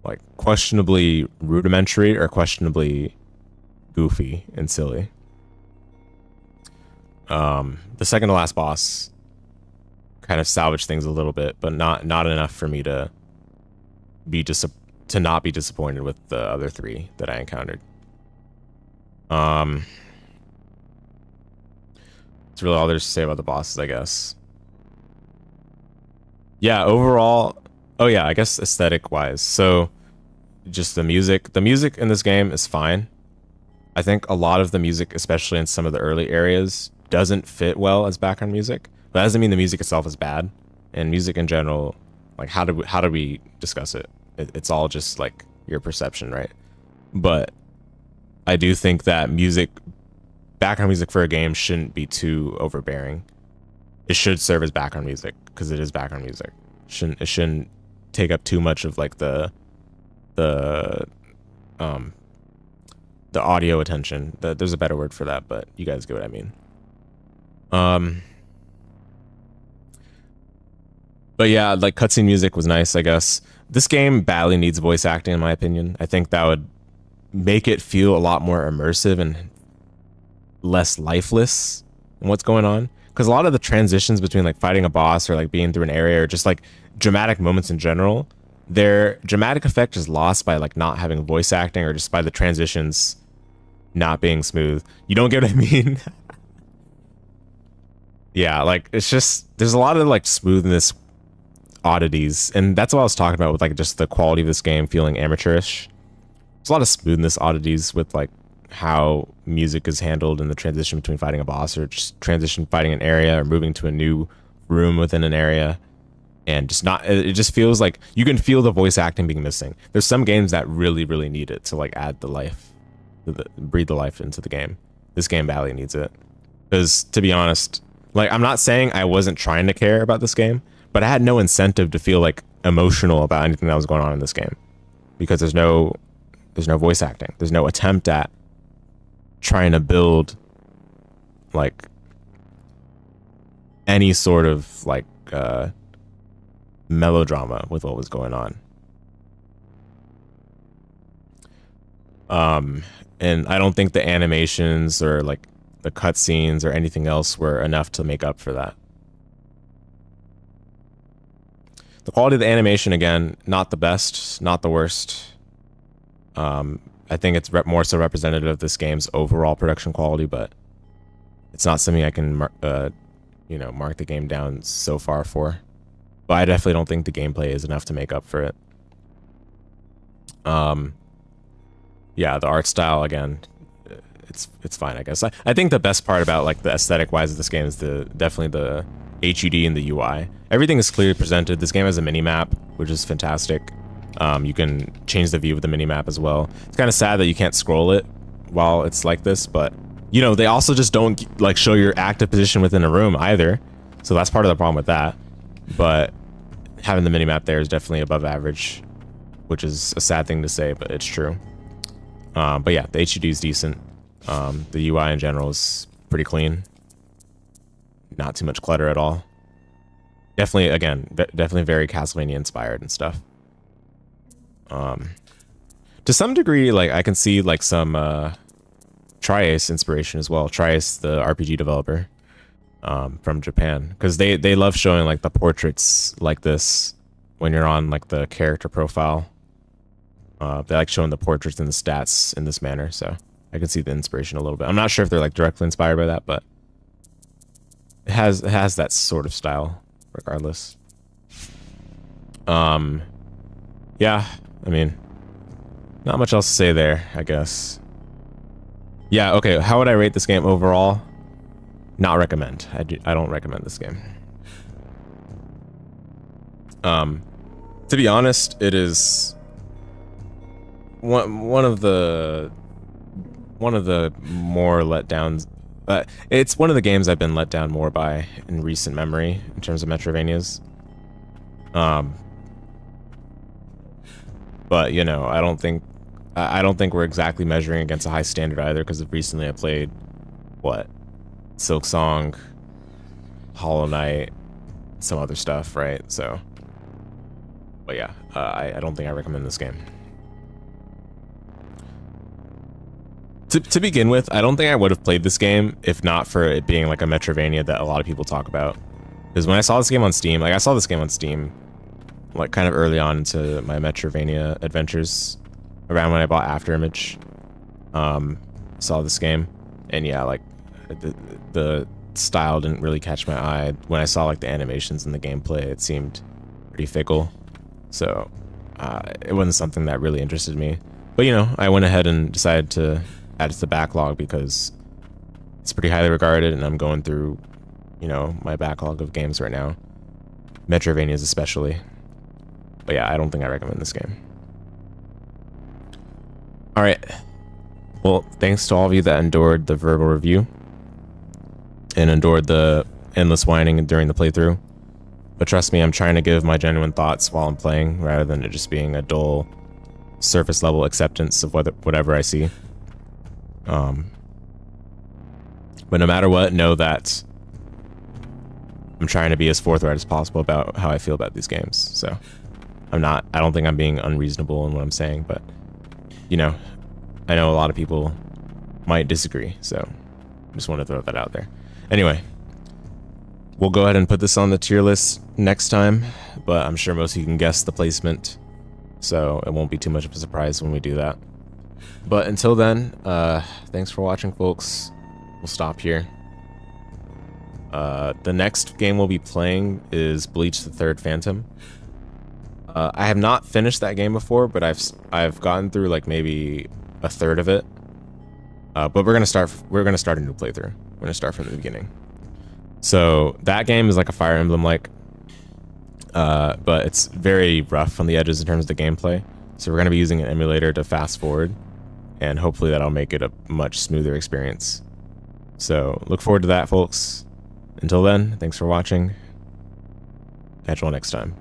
Speaker 1: Like questionably rudimentary or questionably goofy and silly. The second to last boss kind of salvaged things a little bit, but not enough for me to not be disappointed with the other 3 that I encountered. That's really all there's to say about the bosses, I guess. Yeah, overall, oh yeah, I guess aesthetic wise. So just the music in this game is fine. I think a lot of the music, especially in some of the early areas, doesn't fit well as background music, but that doesn't mean the music itself is bad. And music in general, like how do we discuss it? It's all just like your perception, right? But I do think that background music for a game shouldn't be too overbearing. It should serve as background music because it is background music. It shouldn't take up too much of like the the audio attention. There's a better word for that, but you guys get what I mean. But yeah, like cutscene music was nice, I guess. This game badly needs voice acting, in my opinion. I think that would make it feel a lot more immersive and less lifeless in what's going on. Because a lot of the transitions between like fighting a boss or like being through an area or just like dramatic moments in general, their dramatic effect is lost by like not having voice acting or just by the transitions not being smooth. You don't get what I mean? Yeah, like it's just, there's a lot of like smoothness oddities, and that's what I was talking about with like just the quality of this game feeling amateurish. There's a lot of smoothness oddities with like how music is handled in the transition between fighting a boss or just transition fighting an area or moving to a new room within an area, and just not, it just feels like you can feel the voice acting being missing. There's some games that really need it to like add the life, breathe the life into the game. This game badly needs it, because to be honest, like I'm not saying I wasn't trying to care about this game, but I had no incentive to feel like emotional about anything that was going on in this game, because there's no voice acting. There's no attempt at trying to build like any sort of like melodrama with what was going on. And I don't think the animations or like the cutscenes or anything else were enough to make up for that. The quality of the animation, again, not the best, not the worst. I think it's more so representative of this game's overall production quality, but it's not something I can, mark the game down so far for. But I definitely don't think the gameplay is enough to make up for it. Yeah, the art style, again, it's fine, I guess. I think the best part about like the aesthetic wise of this game is definitely the HUD and the UI. Everything is clearly presented. This game has a mini map, which is fantastic. You can change the view of the mini map as well. It's kind of sad that you can't scroll it while it's like this, but you know, they also just don't like show your active position within a room either. So that's part of the problem with that. But having the mini map there is definitely above average, which is a sad thing to say, but it's true. But yeah, the HUD is decent. The UI in general is pretty clean. Not too much clutter at all. Definitely, again, definitely very Castlevania inspired and stuff. To some degree, like I can see like some Tri-Ace inspiration as well. Tri-Ace, the RPG developer from Japan, because they love showing like the portraits like this when you're on like the character profile. They like showing the portraits and the stats in this manner, so I can see the inspiration a little bit. I'm not sure if they're like directly inspired by that, but it has that sort of style regardless. Yeah, I mean, not much else to say there, I guess. Yeah, okay, how would I rate this game overall? Not recommend. I don't recommend this game. To be honest, it is one of the more letdowns. It's one of the games I've been let down more by in recent memory in terms of Metroidvanias. But you know, I don't think we're exactly measuring against a high standard either, because recently I played what, Silk Song, Hollow Knight, some other stuff, right? So, but yeah, I don't think I recommend this game. To begin with, I don't think I would have played this game if not for it being like a Metroidvania that a lot of people talk about. Because when I saw this game on Steam, like I saw this game on Steam, like kind of early on into my Metroidvania adventures, around when I bought Afterimage, saw this game, and yeah, like the style didn't really catch my eye. When I saw like the animations and the gameplay, it seemed pretty fickle, so it wasn't something that really interested me. But you know, I went ahead and decided to add it to the backlog because it's pretty highly regarded, and I'm going through, you know, my backlog of games right now, Metroidvanias especially. But yeah, I don't think I recommend this game. Alright, well, thanks to all of you that endured the verbal review and endured the endless whining during the playthrough. But trust me, I'm trying to give my genuine thoughts while I'm playing, rather than it just being a dull, surface level acceptance of whatever I see. But no matter what, know that I'm trying to be as forthright as possible about how I feel about these games. So I don't think I'm being unreasonable in what I'm saying, but you know, I know a lot of people might disagree, so just want to throw that out there. Anyway, we'll go ahead and put this on the tier list next time, but I'm sure most of you can guess the placement, so it won't be too much of a surprise when we do that. But until then, thanks for watching, folks. We'll stop here. The next game we'll be playing is Bleach: The Third Phantom. I have not finished that game before, but I've gotten through like maybe a third of it. But we're gonna start a new playthrough. We're gonna start from the beginning. So that game is like a Fire Emblem like, but it's very rough on the edges in terms of the gameplay. So we're gonna be using an emulator to fast forward, and hopefully that'll make it a much smoother experience. So look forward to that, folks. Until then, thanks for watching. Catch you all next time.